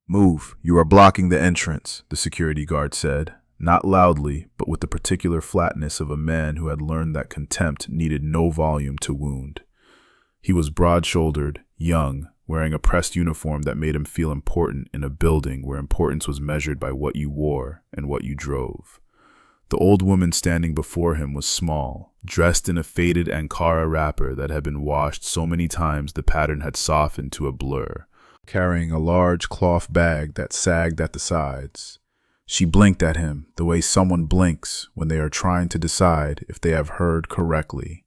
Move, you are blocking the entrance, the security guard said, not loudly, but with the particular flatness of a man who had learned that contempt needed no volume to wound. He was broad-shouldered, young, wearing a pressed uniform that made him feel important in a building where importance was measured by what you wore and what you drove. The old woman standing before him was small, dressed in a faded Ankara wrapper that had been washed so many times the pattern had softened to a blur, carrying a large cloth bag that sagged at the sides. She blinked at him the way someone blinks when they are trying to decide if they have heard correctly.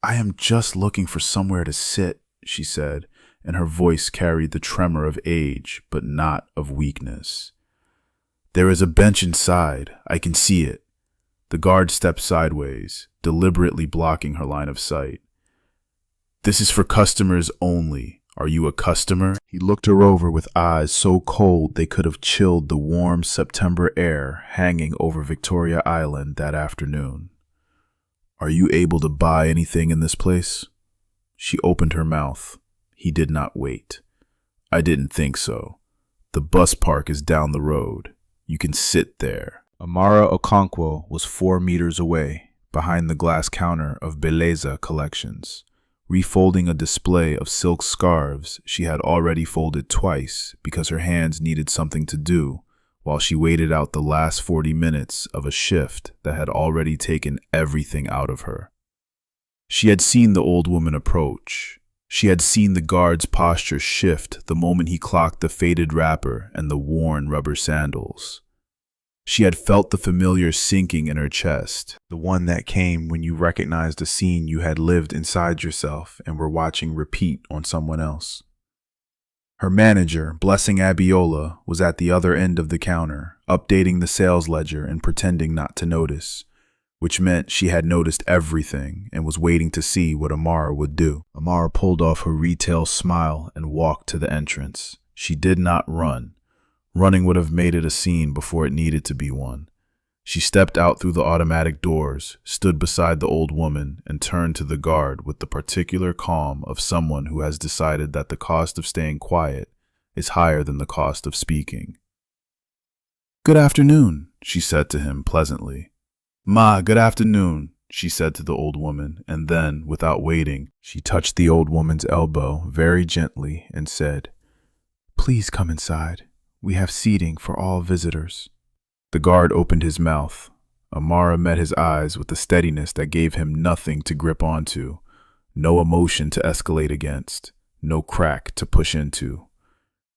"I am just looking for somewhere to sit," she said, and her voice carried the tremor of age, but not of weakness. "There is a bench inside. I can see it." The guard stepped sideways, deliberately blocking her line of sight. "This is for customers only. Are you a customer?" He looked her over with eyes so cold they could have chilled the warm September air hanging over Victoria Island that afternoon. "Are you able to buy anything in this place?" She opened her mouth. He did not wait. "I didn't think so. The bus park is down the road. You can sit there." Amara Okonkwo was 4 meters away, behind the glass counter of Beleza Collections, refolding a display of silk scarves she had already folded twice because her hands needed something to do while she waited out the last 40 minutes of a shift that had already taken everything out of her. She had seen the old woman approach. She had seen the guard's posture shift the moment he clocked the faded wrapper and the worn rubber sandals. She had felt the familiar sinking in her chest, the one that came when you recognized a scene you had lived inside yourself and were watching repeat on someone else. Her manager, Blessing Abiola, was at the other end of the counter, updating the sales ledger and pretending not to notice, which meant she had noticed everything and was waiting to see what Amara would do. Amara pulled off her retail smile and walked to the entrance. She did not run. Running would have made it a scene before it needed to be one. She stepped out through the automatic doors, stood beside the old woman, and turned to the guard with the particular calm of someone who has decided that the cost of staying quiet is higher than the cost of speaking. "Good afternoon," she said to him pleasantly. "Ma, good afternoon," she said to the old woman, and then, without waiting, she touched the old woman's elbow very gently and said, "Please come inside. We have seating for all visitors." The guard opened his mouth. Amara met his eyes with a steadiness that gave him nothing to grip onto, no emotion to escalate against, no crack to push into.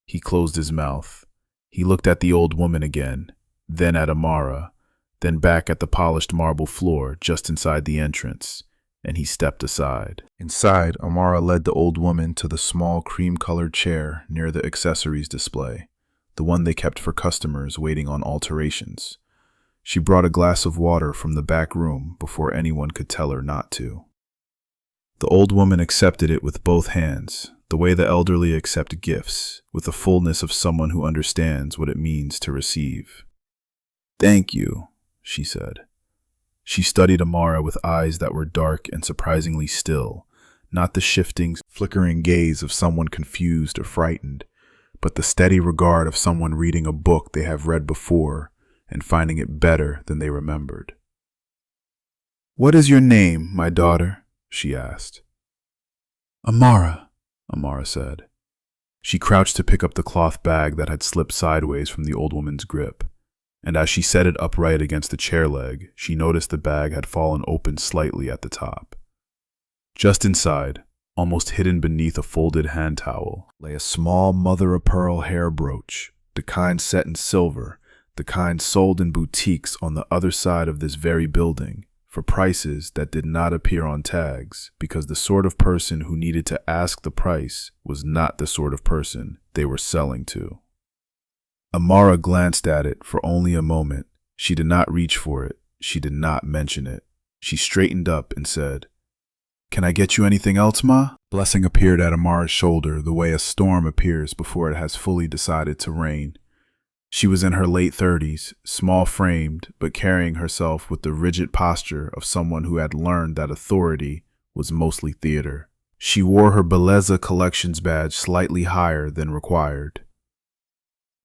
He closed his mouth. He looked at the old woman again, then at Amara, then back at the polished marble floor just inside the entrance, and he stepped aside. Inside, Amara led the old woman to the small cream-colored chair near the accessories display, the one they kept for customers waiting on alterations. She brought a glass of water from the back room before anyone could tell her not to. The old woman accepted it with both hands, the way the elderly accept gifts, with the fullness of someone who understands what it means to receive. "Thank you," she said. She studied Amara with eyes that were dark and surprisingly still, not the shifting, flickering gaze of someone confused or frightened, but the steady regard of someone reading a book they have read before and finding it better than they remembered. "What is your name, my daughter?" she asked. "Amara," Amara said. She crouched to pick up the cloth bag that had slipped sideways from the old woman's grip, and as she set it upright against the chair leg, she noticed the bag had fallen open slightly at the top. Just inside, almost hidden beneath a folded hand towel, lay a small mother-of-pearl hair brooch, the kind set in silver, the kind sold in boutiques on the other side of this very building, for prices that did not appear on tags, because the sort of person who needed to ask the price was not the sort of person they were selling to. Amara glanced at it for only a moment. She did not reach for it. She did not mention it. She straightened up and said, "Can I get you anything else, Ma?" Blessing appeared at Amara's shoulder the way a storm appears before it has fully decided to rain. She was in her late 30s, small-framed, but carrying herself with the rigid posture of someone who had learned that authority was mostly theater. She wore her Beleza Collections badge slightly higher than required.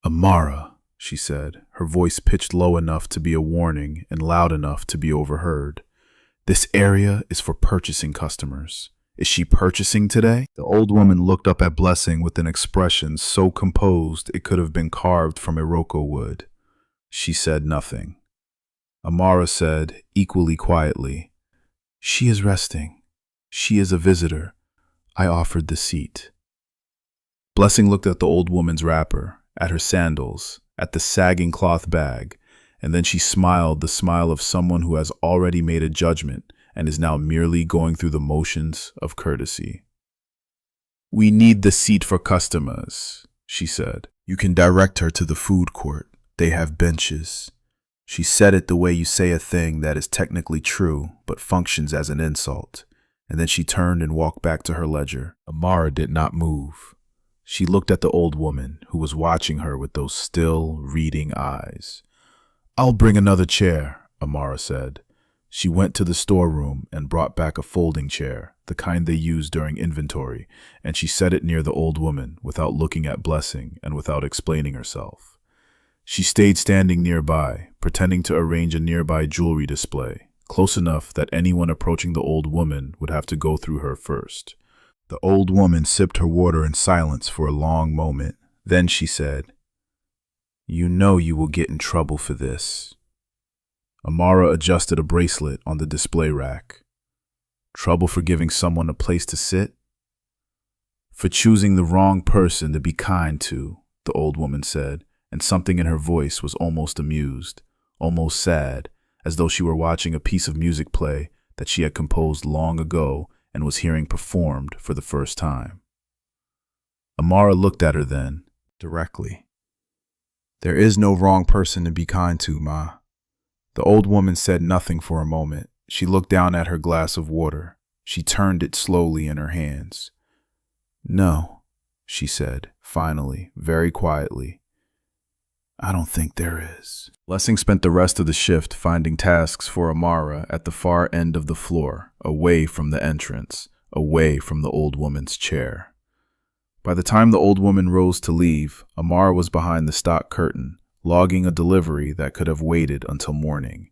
Amara, she said, her voice pitched low enough to be a warning and loud enough to be overheard. This area is for purchasing customers. Is she purchasing today? The old woman looked up at Blessing with an expression so composed it could have been carved from Iroko wood. She said nothing. Amara said, equally quietly, "She is resting. She is a visitor. I offered the seat." Blessing looked at the old woman's wrapper, at her sandals, at the sagging cloth bag, and then she smiled the smile of someone who has already made a judgment and is now merely going through the motions of courtesy. "We need the seat for customers," she said. "You can direct her to the food court. They have benches." She said it the way you say a thing that is technically true but functions as an insult, and then she turned and walked back to her ledger. Amara did not move. She looked at the old woman, who was watching her with those still, reading eyes. "I'll bring another chair," Amara said. She went to the storeroom and brought back a folding chair, the kind they use during inventory, and she set it near the old woman without looking at Blessing and without explaining herself. She stayed standing nearby, pretending to arrange a nearby jewelry display, close enough that anyone approaching the old woman would have to go through her first. The old woman sipped her water in silence for a long moment. Then she said, "You know you will get in trouble for this." Amara adjusted a bracelet on the display rack. "Trouble for giving someone a place to sit?" "For choosing the wrong person to be kind to," the old woman said, and something in her voice was almost amused, almost sad, as though she were watching a piece of music play that she had composed long ago and was hearing performed for the first time. Amara looked at her then, directly. "There is no wrong person to be kind to, Ma." The old woman said nothing for a moment. She looked down at her glass of water. She turned it slowly in her hands. "No," she said, finally, very quietly. "I don't think there is." Blessing spent the rest of the shift finding tasks for Amara at the far end of the floor, away from the entrance, away from the old woman's chair. By the time the old woman rose to leave, Amara was behind the stock curtain, logging a delivery that could have waited until morning.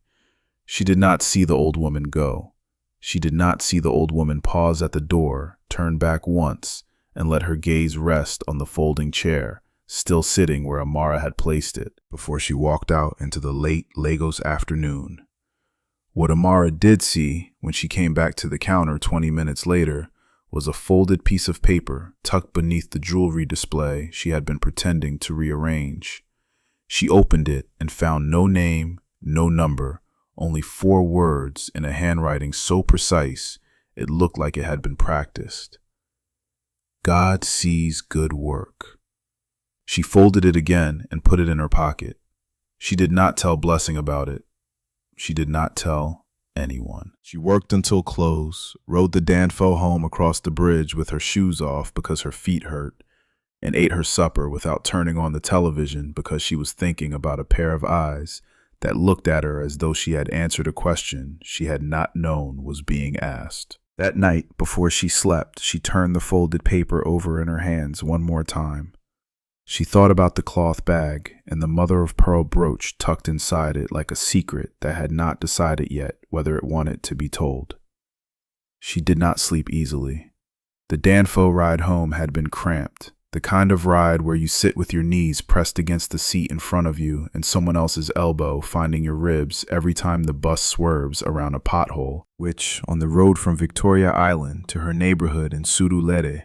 She did not see the old woman go. She did not see the old woman pause at the door, turn back once, and let her gaze rest on the folding chair, still sitting where Amara had placed it, before she walked out into the late Lagos afternoon. What Amara did see when she came back to the counter 20 minutes later was a folded piece of paper tucked beneath the jewelry display she had been pretending to rearrange. She opened it and found no name, no number, only 4 words in a handwriting so precise it looked like it had been practiced. "God sees good work." She folded it again and put it in her pocket. She did not tell Blessing about it. She did not tell anyone. She worked until close, rode the Danfo home across the bridge with her shoes off because her feet hurt, and ate her supper without turning on the television because she was thinking about a pair of eyes that looked at her as though she had answered a question she had not known was being asked. That night, before she slept, she turned the folded paper over in her hands one more time. She thought about the cloth bag and the mother-of-pearl brooch tucked inside it like a secret that had not decided yet whether it wanted to be told. She did not sleep easily. The Danfo ride home had been cramped, the kind of ride where you sit with your knees pressed against the seat in front of you and someone else's elbow finding your ribs every time the bus swerves around a pothole, which, on the road from Victoria Island to her neighborhood in Surulere,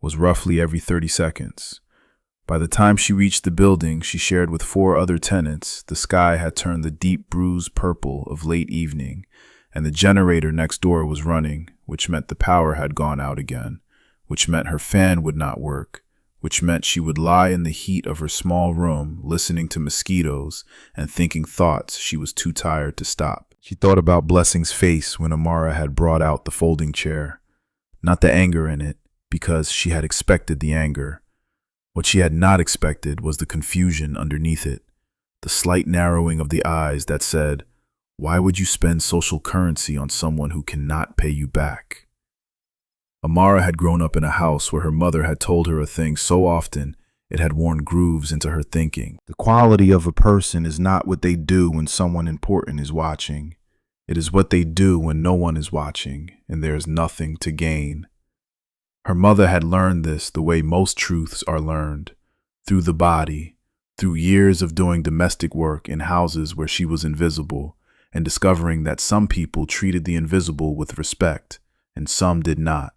was roughly every 30 seconds. By the time she reached the building she shared with 4 other tenants, the sky had turned the deep bruised purple of late evening, and the generator next door was running, which meant the power had gone out again, which meant her fan would not work, which meant she would lie in the heat of her small room listening to mosquitoes and thinking thoughts she was too tired to stop. She thought about Blessing's face when Amara had brought out the folding chair. Not the anger in it, because she had expected the anger. What she had not expected was the confusion underneath it, the slight narrowing of the eyes that said, "Why would you spend social currency on someone who cannot pay you back?" Amara had grown up in a house where her mother had told her a thing so often It had worn grooves into her thinking. The quality of a person is not what they do when someone important is watching. It is what they do when no one is watching and there is nothing to gain. Her mother had learned this the way most truths are learned, through the body, through years of doing domestic work in houses where she was invisible, and discovering that some people treated the invisible with respect and some did not.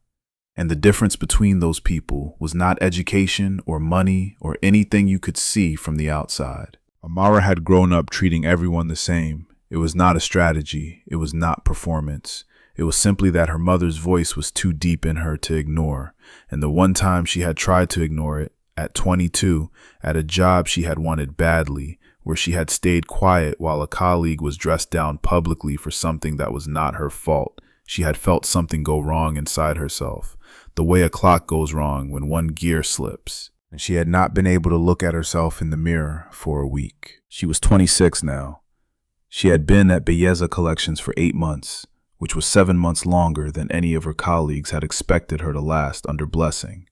And the difference between those people was not education or money or anything you could see from the outside. Amara had grown up treating everyone the same. It was not a strategy. It was not performance. It was simply that her mother's voice was too deep in her to ignore. And the one time she had tried to ignore it, at 22, at a job she had wanted badly, where she had stayed quiet while a colleague was dressed down publicly for something that was not her fault, she had felt something go wrong inside herself, the way a clock goes wrong when one gear slips. And she had not been able to look at herself in the mirror for a week. She was 26 now. She had been at Belleza Collections for 8 months, which was 7 months longer than any of her colleagues had expected her to last under Blessing,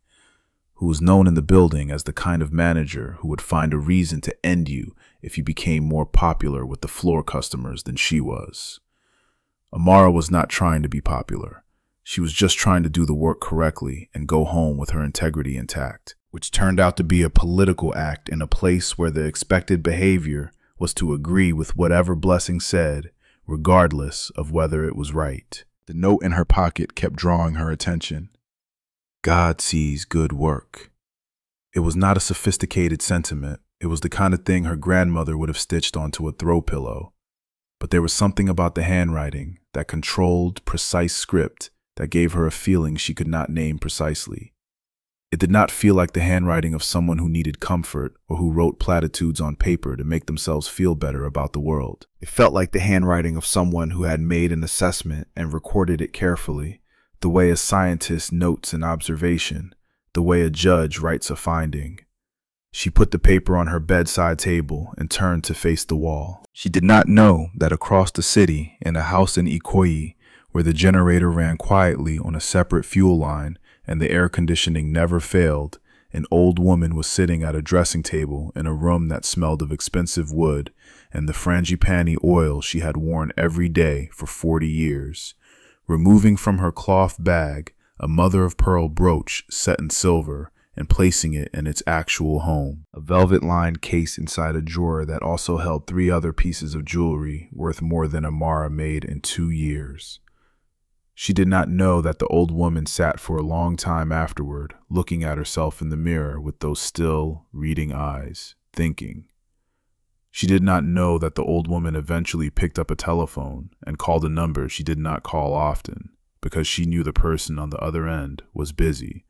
who was known in the building as the kind of manager who would find a reason to end you if you became more popular with the floor customers than she was. Amara was not trying to be popular. She was just trying to do the work correctly and go home with her integrity intact, which turned out to be a political act in a place where the expected behavior was to agree with whatever Blessing said, regardless of whether it was right. The note in her pocket kept drawing her attention. God sees good work. It was not a sophisticated sentiment. It was the kind of thing her grandmother would have stitched onto a throw pillow. But there was something about the handwriting, that controlled, precise script, that gave her a feeling she could not name precisely. It did not feel like the handwriting of someone who needed comfort or who wrote platitudes on paper to make themselves feel better about the world. It felt like the handwriting of someone who had made an assessment and recorded it carefully, the way a scientist notes an observation, the way a judge writes a finding. She put the paper on her bedside table and turned to face the wall. She did not know that across the city, in a house in Ikoyi, where the generator ran quietly on a separate fuel line and the air conditioning never failed, an old woman was sitting at a dressing table in a room that smelled of expensive wood and the frangipani oil she had worn every day for 40 years, removing from her cloth bag a mother-of-pearl brooch set in silver and placing it in its actual home, a velvet-lined case inside a drawer that also held 3 other pieces of jewelry worth more than Amara made in 2 years. She did not know that the old woman sat for a long time afterward, looking at herself in the mirror with those still, reading eyes, thinking. She did not know that the old woman eventually picked up a telephone and called a number she did not call often, because she knew the person on the other end was busy.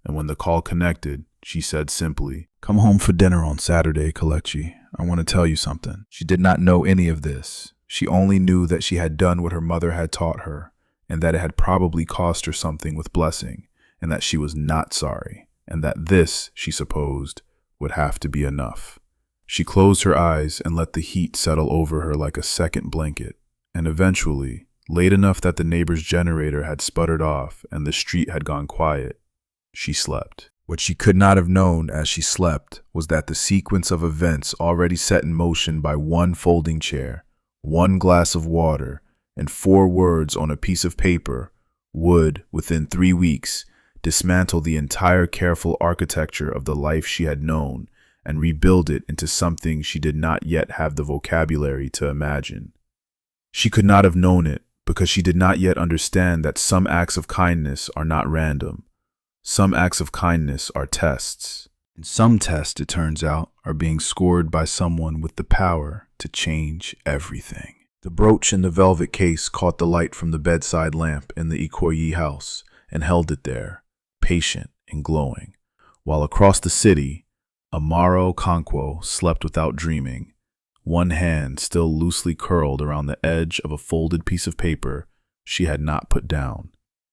And when the call connected, she said simply, "Come home for dinner on Saturday, Kalechi. I want to tell you something." She did not know any of this. She only knew that she had done what her mother had taught her, and that it had probably cost her something with Blessing, and that she was not sorry, and that this, she supposed, would have to be enough. She closed her eyes and let the heat settle over her like a second blanket, and eventually, late enough that the neighbor's generator had sputtered off and the street had gone quiet, she slept. What she could not have known as she slept was that the sequence of events already set in motion by one folding chair, one glass of water, and 4 words on a piece of paper would, within 3 weeks, dismantle the entire careful architecture of the life she had known and rebuild it into something she did not yet have the vocabulary to imagine. She could not have known it because she did not yet understand that some acts of kindness are not random. Some acts of kindness are tests. And some tests, it turns out, are being scored by someone with the power to change everything. The brooch in the velvet case caught the light from the bedside lamp in the Ikoyi house and held it there, patient and glowing, while across the city, Amara Okonkwo slept without dreaming, one hand still loosely curled around the edge of a folded piece of paper she had not put down,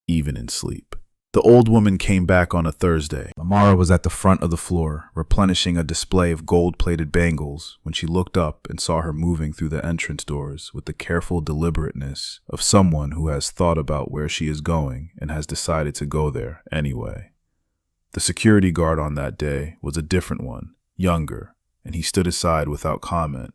even in sleep. The old woman came back on a Thursday. Amara was at the front of the floor, replenishing a display of gold-plated bangles when she looked up and saw her moving through the entrance doors with the careful deliberateness of someone who has thought about where she is going and has decided to go there anyway. The security guard on that day was a different one, younger, and he stood aside without comment,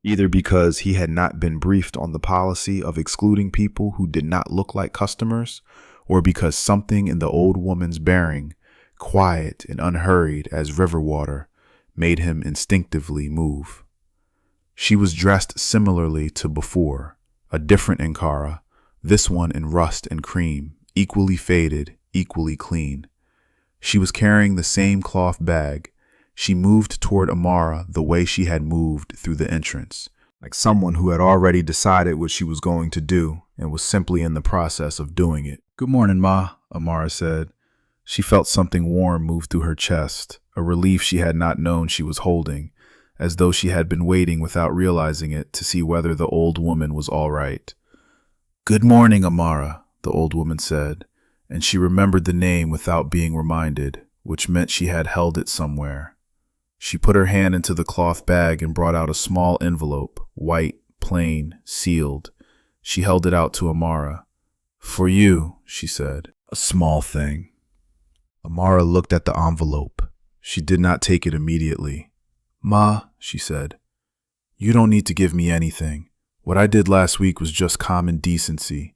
either because he had not been briefed on the policy of excluding people who did not look like customers, or because something in the old woman's bearing, quiet and unhurried as river water, made him instinctively move. She was dressed similarly to before, a different Ankara, this one in rust and cream, equally faded, equally clean. She was carrying the same cloth bag. She moved toward Amara the way she had moved through the entrance, like someone who had already decided what she was going to do and was simply in the process of doing it. "Good morning, Ma," Amara said. She felt something warm move through her chest, a relief she had not known she was holding, as though she had been waiting without realizing it to see whether the old woman was all right. "Good morning, Amara," the old woman said, and she remembered the name without being reminded, which meant she had held it somewhere. She put her hand into the cloth bag and brought out a small envelope, white, plain, sealed. She held it out to Amara. "For you," she said, "a small thing." Amara looked at the envelope. She did not take it immediately. "Ma," she said, "you don't need to give me anything. What I did last week was just common decency."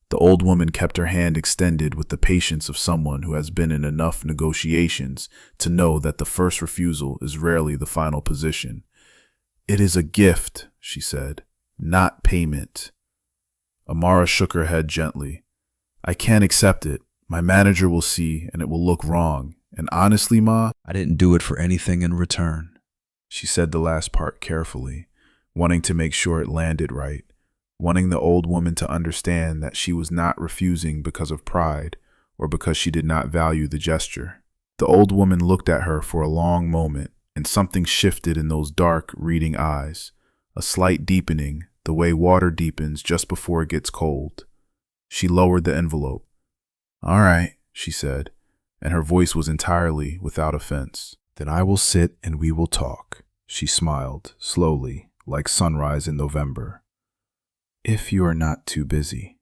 The old woman kept her hand extended with the patience of someone who has been in enough negotiations to know that the first refusal is rarely the final position. "It is a gift," she said, "not payment." Amara shook her head gently. "I can't accept it. My manager will see, and it will look wrong. And honestly, Ma, I didn't do it for anything in return." She said the last part carefully, wanting to make sure it landed right, wanting the old woman to understand that she was not refusing because of pride or because she did not value the gesture. The old woman looked at her for a long moment, and something shifted in those dark, reading eyes, a slight deepening, the way water deepens just before it gets cold. She lowered the envelope. "All right," she said, and her voice was entirely without offense. "Then I will sit and we will talk." She smiled, slowly, like sunrise in November. "If you are not too busy."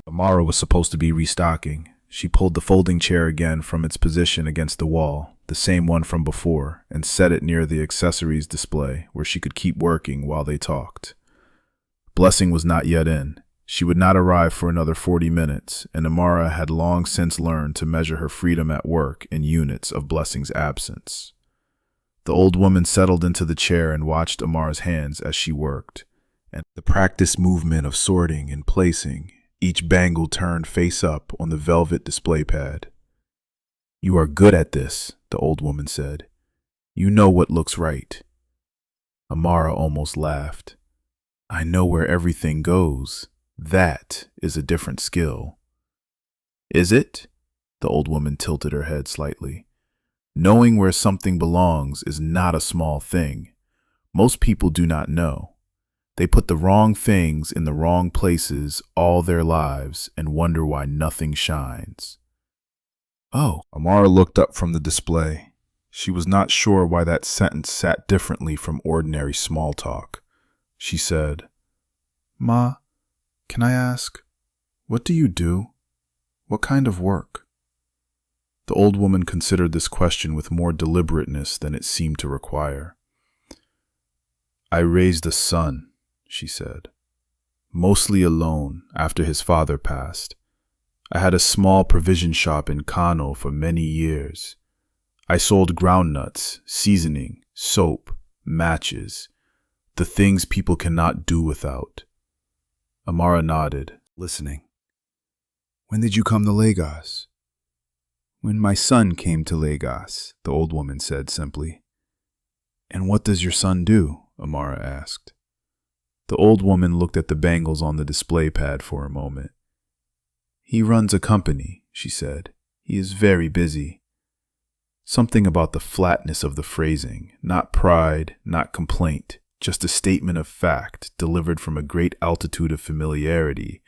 Amara was supposed to be restocking. She pulled the folding chair again from its position against the wall, the same one from before, and set it near the accessories display where she could keep working while they talked. Blessing was not yet in. She would not arrive for another 40 minutes, and Amara had long since learned to measure her freedom at work in units of Blessing's absence. The old woman settled into the chair and watched Amara's hands as she worked, and the practiced movement of sorting and placing, each bangle turned face up on the velvet display pad. "You are good at this," the old woman said. "You know what looks right." Amara almost laughed. "I know where everything goes. That is a different skill." "Is it?" The old woman tilted her head slightly. "Knowing where something belongs is not a small thing. Most people do not know. They put the wrong things in the wrong places all their lives and wonder why nothing shines." "Oh." Amara looked up from the display. She was not sure why that sentence sat differently from ordinary small talk. She said, "Ma, can I ask, what do you do? What kind of work?" The old woman considered this question with more deliberateness than it seemed to require. "I raised a son," she said, "mostly alone after his father passed. I had a small provision shop in Kano for many years. I sold groundnuts, seasoning, soap, matches, the things people cannot do without." Amara nodded, listening. "When did you come to Lagos?" "When my son came to Lagos," the old woman said simply. "And what does your son do?" Amara asked. The old woman looked at the bangles on the display pad for a moment. "He runs a company," she said. "He is very busy." Something about the flatness of the phrasing, not pride, not complaint, just a statement of fact delivered from a great altitude of familiarity,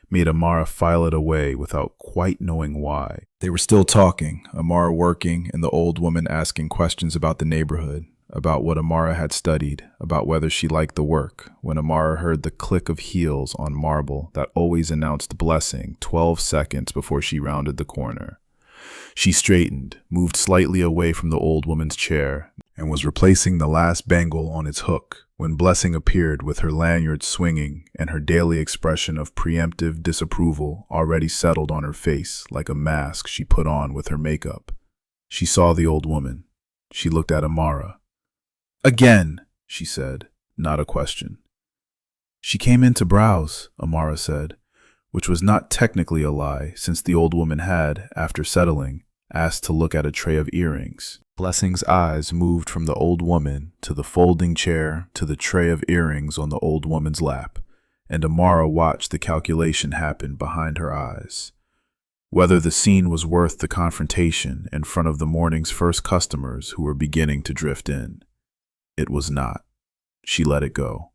made Amara file it away without quite knowing why. They were still talking, Amara working and the old woman asking questions about the neighborhood, about what Amara had studied, about whether she liked the work, when Amara heard the click of heels on marble that always announced blessing 12 seconds before she rounded the corner. She straightened, moved slightly away from the old woman's chair, and was replacing the last bangle on its hook when Blessing appeared with her lanyard swinging and her daily expression of preemptive disapproval already settled on her face like a mask she put on with her makeup. She saw the old woman. She looked at Amara. "Again," she said, not a question. "She came in to browse," Amara said, which was not technically a lie since the old woman had, after settling, asked to look at a tray of earrings. Blessing's eyes moved from the old woman to the folding chair to the tray of earrings on the old woman's lap, and Amara watched the calculation happen behind her eyes. Whether the scene was worth the confrontation in front of the morning's first customers who were beginning to drift in. It was not. She let it go.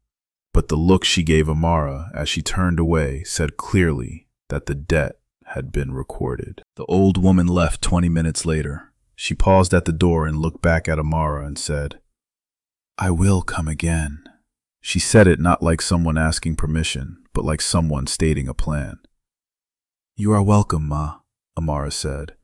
But the look she gave Amara as she turned away said clearly that the debt had been recorded. The old woman left 20 minutes later. She paused at the door and looked back at Amara and said, "I will come again." She said it not like someone asking permission, but like someone stating a plan. "You are welcome, Ma," Amara said,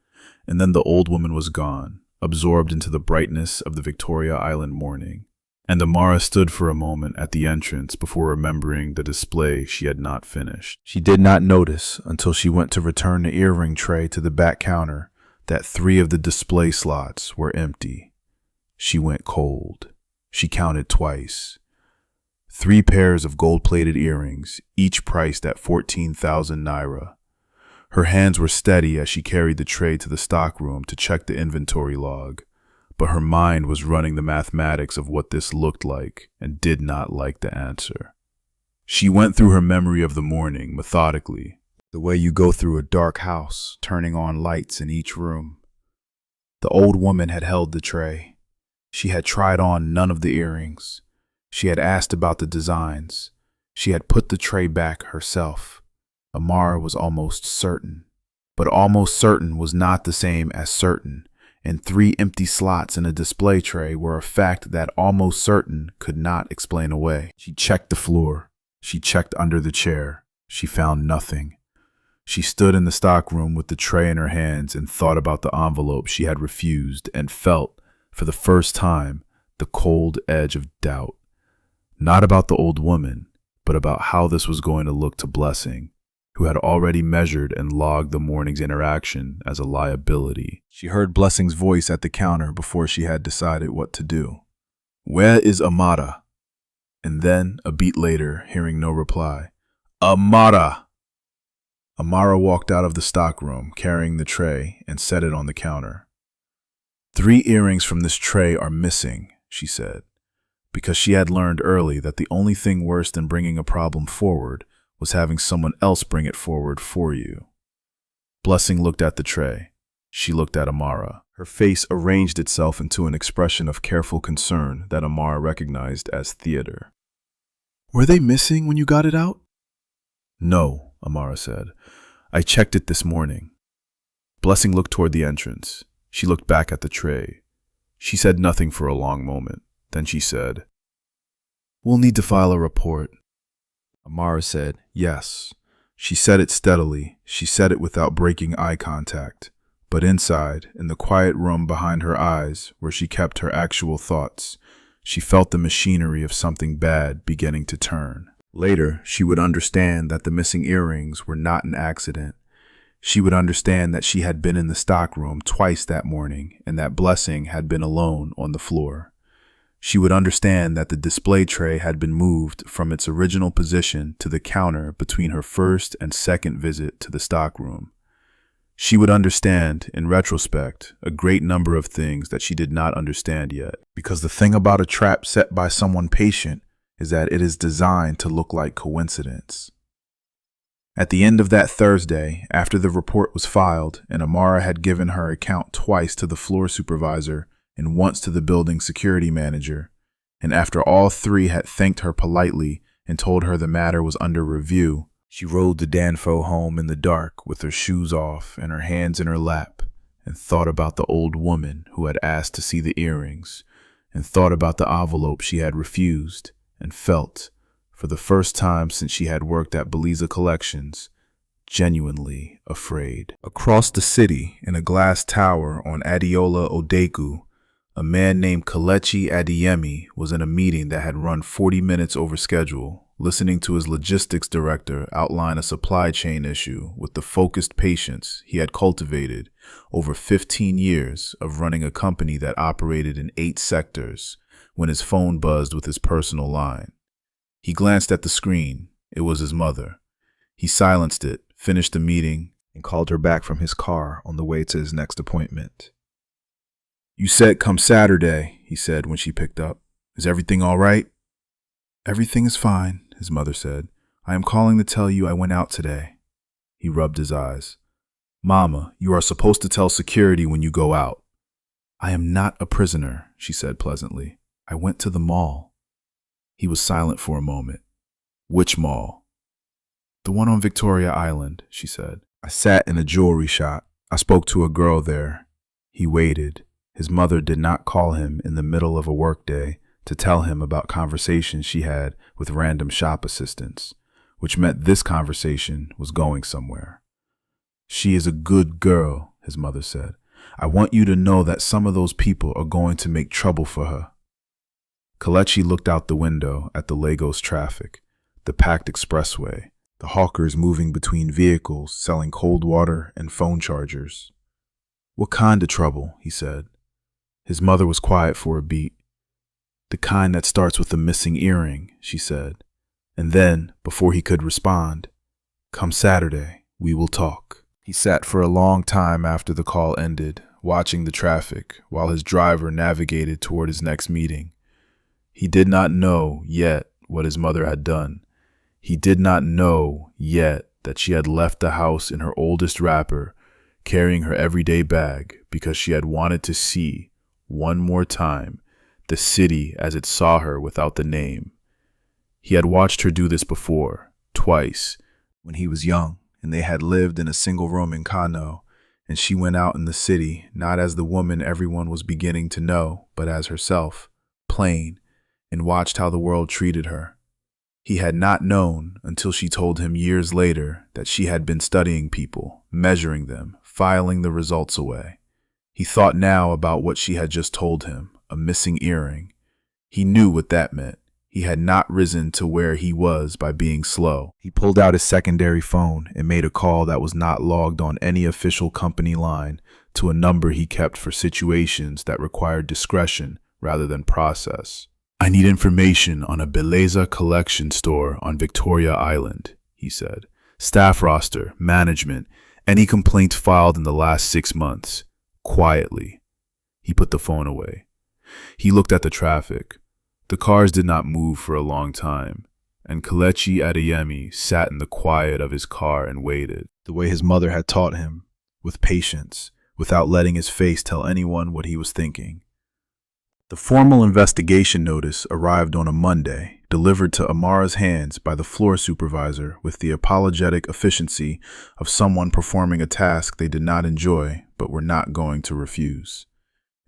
and then the old woman was gone, absorbed into the brightness of the Victoria Island morning. And Amara stood for a moment at the entrance before remembering the display she had not finished. She did not notice until she went to return the earring tray to the back counter that 3 of the display slots were empty. She went cold. She counted twice. 3 pairs of gold-plated earrings, each priced at 14,000 naira. Her hands were steady as she carried the tray to the stockroom to check the inventory log, but her mind was running the mathematics of what this looked like and did not like the answer. She went through her memory of the morning methodically, the way you go through a dark house, turning on lights in each room. The old woman had held the tray. She had tried on none of the earrings. She had asked about the designs. She had put the tray back herself. Amara was almost certain. But almost certain was not the same as certain, and 3 empty slots in a display tray were a fact that almost certain could not explain away. She checked the floor. She checked under the chair. She found nothing. She stood in the stockroom with the tray in her hands and thought about the envelope she had refused and felt, for the first time, the cold edge of doubt. Not about the old woman, but about how this was going to look to Blessing, who had already measured and logged the morning's interaction as a liability. She heard Blessing's voice at the counter before she had decided what to do. "Where is Amara?" And then, a beat later, hearing no reply, "Amara!" Amara walked out of the stockroom, carrying the tray, and set it on the counter. 3 earrings from this tray are missing, she said, because she had learned early that the only thing worse than bringing a problem forward was having someone else bring it forward for you. Blessing looked at the tray. She looked at Amara. Her face arranged itself into an expression of careful concern that Amara recognized as theater. "Were they missing when you got it out?" "No," Amara said. "I checked it this morning." Blessing looked toward the entrance. She looked back at the tray. She said nothing for a long moment. Then she said, "We'll need to file a report." Amara said, "Yes." She said it steadily. She said it without breaking eye contact. But inside, in the quiet room behind her eyes, where she kept her actual thoughts, she felt the machinery of something bad beginning to turn. Later, she would understand that the missing earrings were not an accident. She would understand that she had been in the stockroom twice that morning and that Blessing had been alone on the floor. She would understand that the display tray had been moved from its original position to the counter between her first and second visit to the stockroom. She would understand, in retrospect, a great number of things that she did not understand yet, because the thing about a trap set by someone patient is that it is designed to look like coincidence. At the end of that Thursday, after the report was filed and Amara had given her account twice to the floor supervisor and once to the building security manager, and after all 3 had thanked her politely and told her the matter was under review, she rode the Danfo home in the dark with her shoes off and her hands in her lap, and thought about the old woman who had asked to see the earrings, and thought about the envelope she had refused, and felt, for the first time since she had worked at Beliza Collections, genuinely afraid. Across the city, in a glass tower on Adeola Odeku, a man named Kelechi Adeyemi was in a meeting that had run 40 minutes over schedule, listening to his logistics director outline a supply chain issue with the focused patience he had cultivated over 15 years of running a company that operated in 8 sectors when his phone buzzed with his personal line. He glanced at the screen. It was his mother. He silenced it, finished the meeting, and called her back from his car on the way to his next appointment. "You said come Saturday," he said when she picked up. "Is everything all right?" "Everything is fine," his mother said. "I am calling to tell you I went out today." He rubbed his eyes. "Mama, you are supposed to tell security when you go out." "I am not a prisoner," she said pleasantly. "I went to the mall." He was silent for a moment. "Which mall?" "The one on Victoria Island," she said. "I sat in a jewelry shop. I spoke to a girl there." He waited. His mother did not call him in the middle of a workday to tell him about conversations she had with random shop assistants, which meant this conversation was going somewhere. "She is a good girl," his mother said. "I want you to know that some of those people are going to make trouble for her." Kelechi looked out the window at the Lagos traffic, the packed expressway, the hawkers moving between vehicles selling cold water and phone chargers. "What kind of trouble?" he said. His mother was quiet for a beat. "The kind that starts with a missing earring," she said. And then, before he could respond, "Come Saturday, we will talk." He sat for a long time after the call ended, watching the traffic while his driver navigated toward his next meeting. He did not know yet what his mother had done. He did not know yet that she had left the house in her oldest wrapper, carrying her everyday bag because she had wanted to see, one more time, the city as it saw her without the name. He had watched her do this before, twice, when he was young and they had lived in a single room in Kano, and she went out in the city not as the woman everyone was beginning to know, but as herself, plain, and watched how the world treated her. He had not known until she told him years later that she had been studying people, measuring them, filing the results away. He thought now about what she had just told him, a missing earring. He knew what that meant. He had not risen to where he was by being slow. He pulled out his secondary phone and made a call that was not logged on any official company line to a number he kept for situations that required discretion rather than process. "I need information on a Beleza collection store on Victoria Island," he said. "Staff roster, management, any complaints filed in the last 6 months. Quietly." He put the phone away. He looked at the traffic. The cars did not move for a long time, and Kelechi Adeyemi sat in the quiet of his car and waited, the way his mother had taught him, with patience, without letting his face tell anyone what he was thinking. The formal investigation notice arrived on a Monday, delivered to Amara's hands by the floor supervisor with the apologetic efficiency of someone performing a task they did not enjoy but were not going to refuse.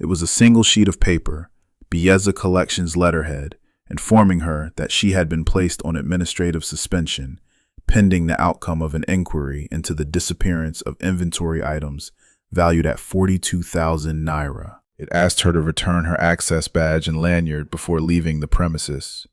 It was a single sheet of paper, Beleza Collection's letterhead, informing her that she had been placed on administrative suspension, pending the outcome of an inquiry into the disappearance of inventory items valued at 42,000 naira. It asked her to return her access badge and lanyard before leaving the premises.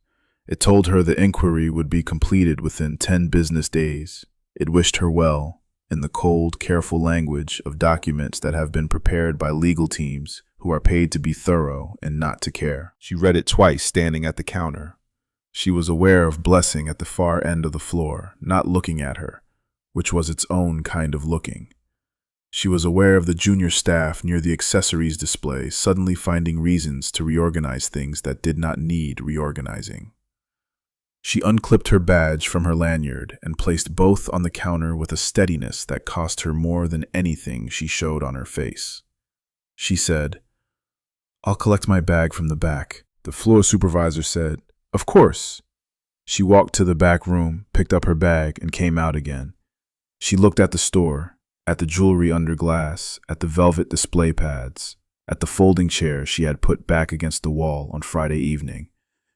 It told her the inquiry would be completed within 10 business days. It wished her well, in the cold, careful language of documents that have been prepared by legal teams who are paid to be thorough and not to care. She read it twice standing at the counter. She was aware of Blessing at the far end of the floor, not looking at her, which was its own kind of looking. She was aware of the junior staff near the accessories display suddenly finding reasons to reorganize things that did not need reorganizing. She unclipped her badge from her lanyard and placed both on the counter with a steadiness that cost her more than anything she showed on her face. She said, "I'll collect my bag from the back." The floor supervisor said, "Of course." She walked to the back room, picked up her bag, and came out again. She looked at the store, at the jewelry under glass, at the velvet display pads, at the folding chair she had put back against the wall on Friday evening,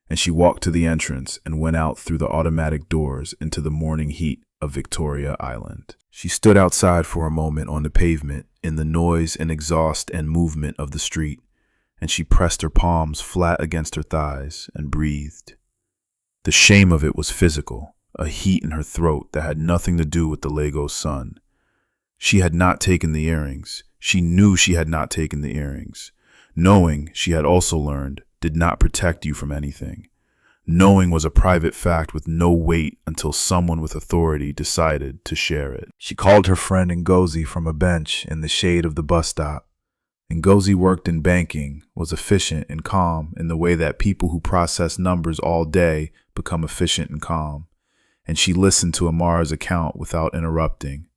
and she walked to the entrance and went out through the automatic doors into the morning heat. of Victoria Island. She stood outside for a moment on the pavement, in the noise and exhaust and movement of the street, and she pressed her palms flat against her thighs and breathed. The shame of it was physical, a heat in her throat that had nothing to do with the Lego sun. She had not taken the earrings. She knew she had not taken the earrings. Knowing, she had also learned, did not protect you from anything. Knowing was a private fact with no weight until someone with authority decided to share it. She called her friend Ngozi from a bench in the shade of the bus stop. Ngozi worked in banking, was efficient and calm in the way that people who process numbers all day become efficient and calm. And she listened to Amara's account without interrupting.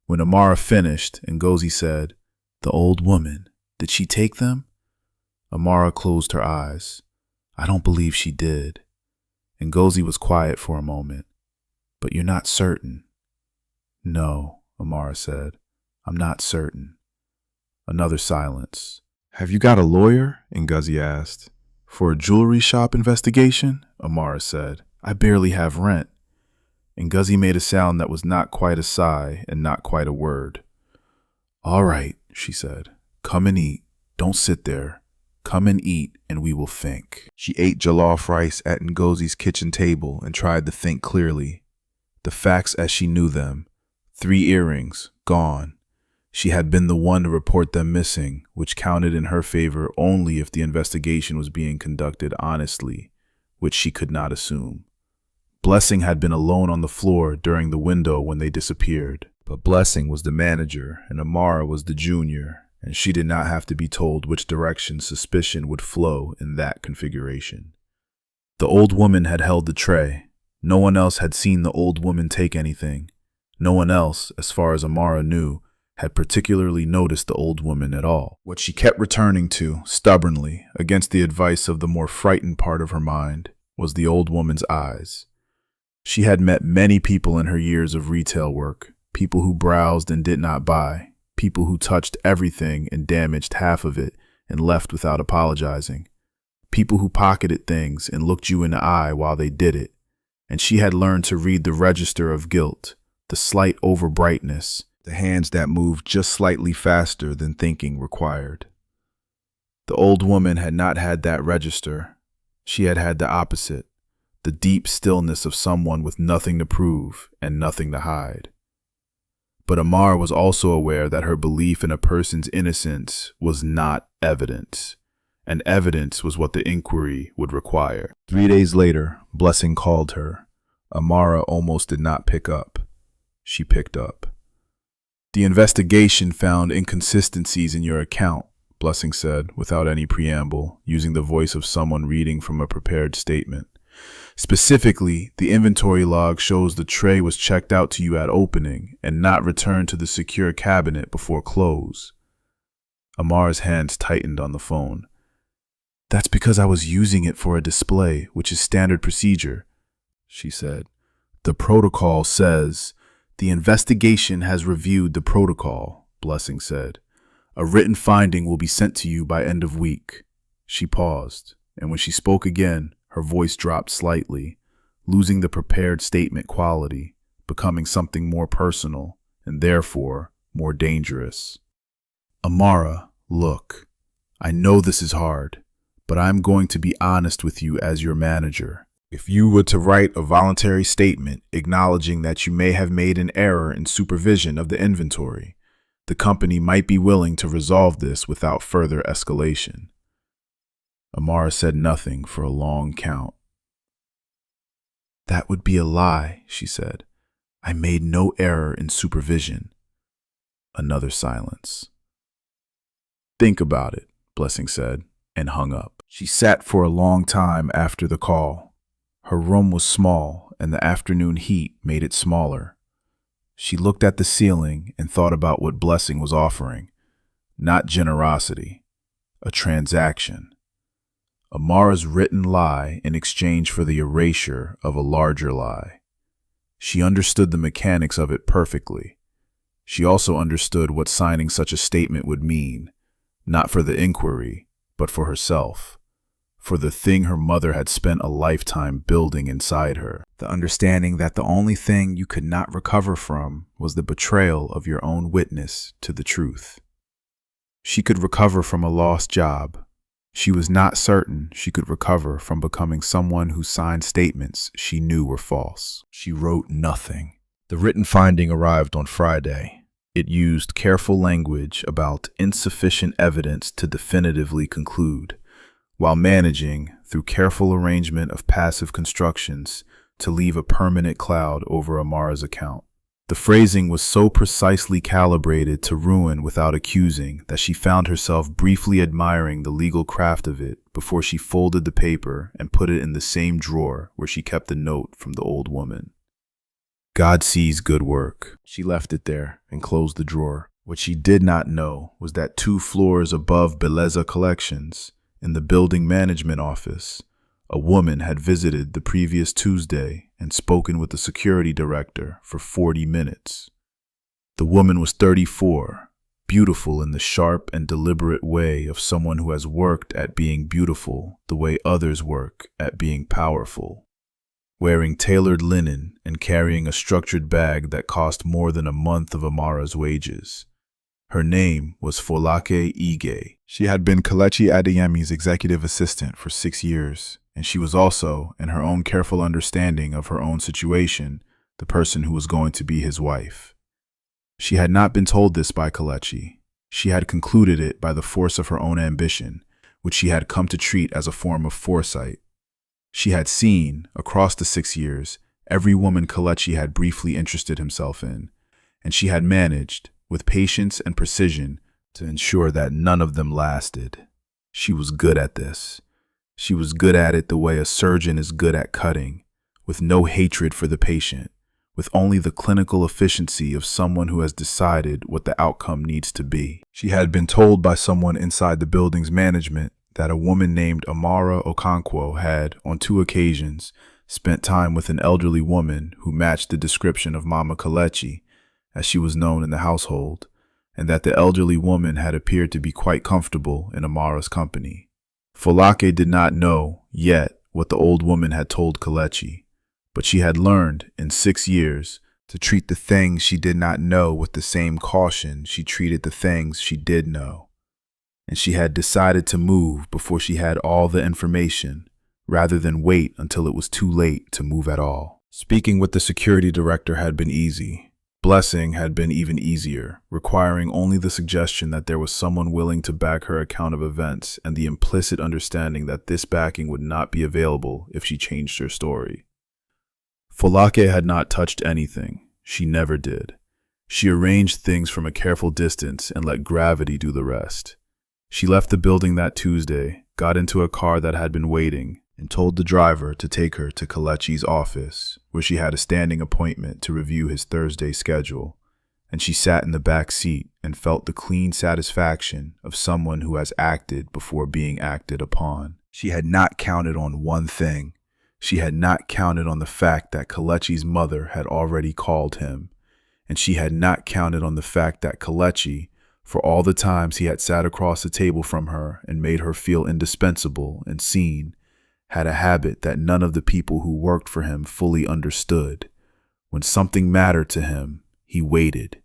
When Amara finished, Ngozi said, "The old woman, did she take them?" Amara closed her eyes. "I don't believe she did." Ngozi was quiet for a moment. "But you're not certain?" "No," Amara said. "I'm not certain." Another silence. "Have you got a lawyer?" Ngozi asked. "For a jewelry shop investigation?" Amara said. "I barely have rent." Ngozi made a sound that was not quite a sigh and not quite a word. "All right," she said. "Come and eat. Don't sit there. Come and eat, and we will think." She ate jollof rice at Ngozi's kitchen table and tried to think clearly. The facts as she knew them. 3 earrings, gone. She had been the one to report them missing, which counted in her favor only if the investigation was being conducted honestly, which she could not assume. Blessing had been alone on the floor during the window when they disappeared, but Blessing was the manager and Amara was the junior, and she did not have to be told which direction suspicion would flow in that configuration. The old woman had held the tray. No one else had seen the old woman take anything. No one else, as far as Amara knew, had particularly noticed the old woman at all. What she kept returning to, stubbornly, against the advice of the more frightened part of her mind, was the old woman's eyes. She had met many people in her years of retail work, people who browsed and did not buy, people who touched everything and damaged half of it and left without apologizing, people who pocketed things and looked you in the eye while they did it, and she had learned to read the register of guilt, the slight overbrightness, the hands that moved just slightly faster than thinking required. The old woman had not had that register. She had had the opposite, the deep stillness of someone with nothing to prove and nothing to hide. But Amara was also aware that her belief in a person's innocence was not evidence, and evidence was what the inquiry would require. 3 days later, Blessing called her. Amara almost did not pick up. She picked up. "The investigation found inconsistencies in your account," Blessing said, without any preamble, using the voice of someone reading from a prepared statement. "Specifically, the inventory log shows the tray was checked out to you at opening and not returned to the secure cabinet before close." Amara's hands tightened on the phone. "That's because I was using it for a display, which is standard procedure," she said. "The protocol says..." "The investigation has reviewed the protocol," Blessing said. "A written finding will be sent to you by end of week." She paused, and when she spoke again, her voice dropped slightly, losing the prepared statement quality, becoming something more personal, and therefore more dangerous. "Amara, look, I know this is hard, but I'm going to be honest with you as your manager. If you were to write a voluntary statement acknowledging that you may have made an error in supervision of the inventory, the company might be willing to resolve this without further escalation." Amara said nothing for a long count. "That would be a lie," she said. "I made no error in supervision." Another silence. "Think about it," Blessing said, and hung up. She sat for a long time after the call. Her room was small, and the afternoon heat made it smaller. She looked at the ceiling and thought about what Blessing was offering. Not generosity, a transaction. Amara's written lie in exchange for the erasure of a larger lie. She understood the mechanics of it perfectly. She also understood what signing such a statement would mean, not for the inquiry, but for herself, for the thing her mother had spent a lifetime building inside her. The understanding that the only thing you could not recover from was the betrayal of your own witness to the truth. She could recover from a lost job. She was not certain she could recover from becoming someone who signed statements she knew were false. She wrote nothing. The written finding arrived on Friday. It used careful language about insufficient evidence to definitively conclude, while managing, through careful arrangement of passive constructions, to leave a permanent cloud over Amara's account. The phrasing was so precisely calibrated to ruin without accusing that she found herself briefly admiring the legal craft of it before she folded the paper and put it in the same drawer where she kept the note from the old woman. God sees good work. She left it there and closed the drawer. What she did not know was that 2 floors above Beleza Collections, in the building management office, a woman had visited the previous Tuesday and spoken with the security director for 40 minutes. The woman was 34, beautiful in the sharp and deliberate way of someone who has worked at being beautiful the way others work at being powerful. Wearing tailored linen and carrying a structured bag that cost more than a month of Amara's wages. Her name was Folake Ige. She had been Kelechi Adeyemi's executive assistant for 6 years, and she was also, in her own careful understanding of her own situation, the person who was going to be his wife. She had not been told this by Kelechi. She had concluded it by the force of her own ambition, which she had come to treat as a form of foresight. She had seen, across the 6 years, every woman Kelechi had briefly interested himself in, and she had managed, with patience and precision, to ensure that none of them lasted. She was good at this. She was good at it the way a surgeon is good at cutting, with no hatred for the patient, with only the clinical efficiency of someone who has decided what the outcome needs to be. She had been told by someone inside the building's management that a woman named Amara Okonkwo had, on 2 occasions, spent time with an elderly woman who matched the description of Mama Kelechi, as she was known in the household, and that the elderly woman had appeared to be quite comfortable in Amara's company. Folake did not know, yet, what the old woman had told Kelechi, but she had learned, in 6 years, to treat the things she did not know with the same caution she treated the things she did know. And she had decided to move before she had all the information, rather than wait until it was too late to move at all. Speaking with the security director had been easy. Blessing had been even easier, requiring only the suggestion that there was someone willing to back her account of events and the implicit understanding that this backing would not be available if she changed her story. Folake had not touched anything. She never did. She arranged things from a careful distance and let gravity do the rest. She left the building that Tuesday, got into a car that had been waiting, and told the driver to take her to Kelechi's office, where she had a standing appointment to review his Thursday schedule, and she sat in the back seat and felt the clean satisfaction of someone who has acted before being acted upon. She had not counted on one thing. She had not counted on the fact that Kelechi's mother had already called him, and she had not counted on the fact that Kelechi, for all the times he had sat across the table from her and made her feel indispensable and seen, had a habit that none of the people who worked for him fully understood. When something mattered to him, he waited.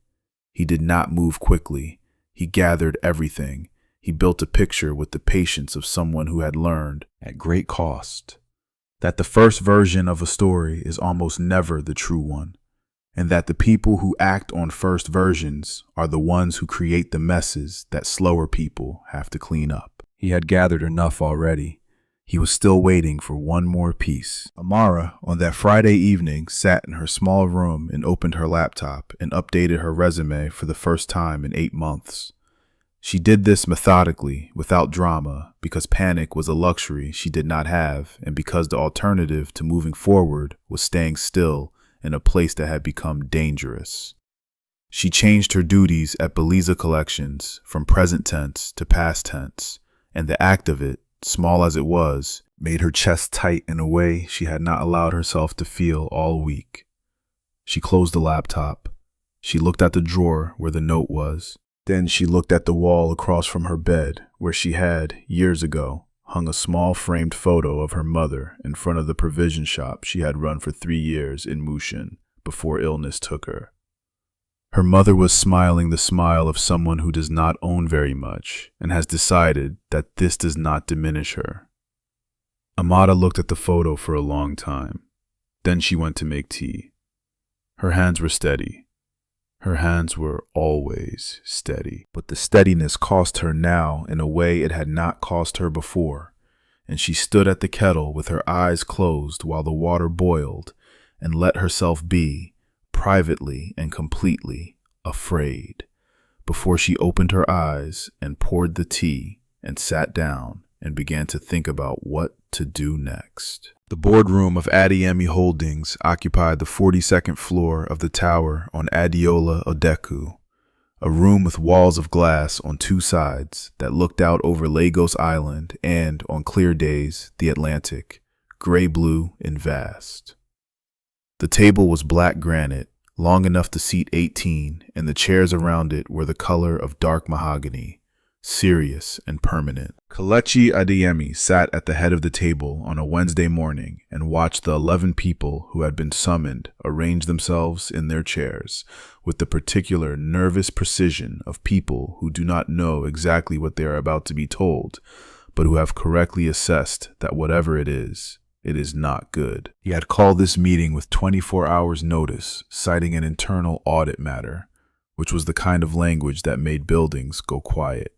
He did not move quickly. He gathered everything. He built a picture with the patience of someone who had learned, at great cost, that the first version of a story is almost never the true one, and that the people who act on first versions are the ones who create the messes that slower people have to clean up. He had gathered enough already. He was still waiting for one more piece. Amara, on that Friday evening, sat in her small room and opened her laptop and updated her resume for the first time in 8 months. She did this methodically, without drama, because panic was a luxury she did not have, and because the alternative to moving forward was staying still in a place that had become dangerous. She changed her duties at Beleza Collections from present tense to past tense, and the act of it, small as it was, made her chest tight in a way she had not allowed herself to feel all week. She closed the laptop. She looked at the drawer where the note was. Then she looked at the wall across from her bed, where she had, years ago, hung a small framed photo of her mother in front of the provision shop she had run for 3 years in Mushin before illness took her. Her mother was smiling the smile of someone who does not own very much and has decided that this does not diminish her. Amada looked at the photo for a long time. Then she went to make tea. Her hands were steady. Her hands were always steady. But the steadiness cost her now in a way it had not cost her before, and she stood at the kettle with her eyes closed while the water boiled and let herself be, privately and completely, afraid, before she opened her eyes and poured the tea and sat down and began to think about what to do next. The boardroom of Adiemi Holdings occupied the 42nd floor of the tower on Adiola Odeku, a room with walls of glass on 2 sides that looked out over Lagos Island and, on clear days, the Atlantic, gray-blue and vast. The table was black granite, long enough to seat 18, and the chairs around it were the color of dark mahogany, serious and permanent. Kelechi Adeyemi sat at the head of the table on a Wednesday morning and watched the 11 people who had been summoned arrange themselves in their chairs with the particular nervous precision of people who do not know exactly what they are about to be told, but who have correctly assessed that whatever it is not good. He had called this meeting with 24 hours notice, citing an internal audit matter, which was the kind of language that made buildings go quiet.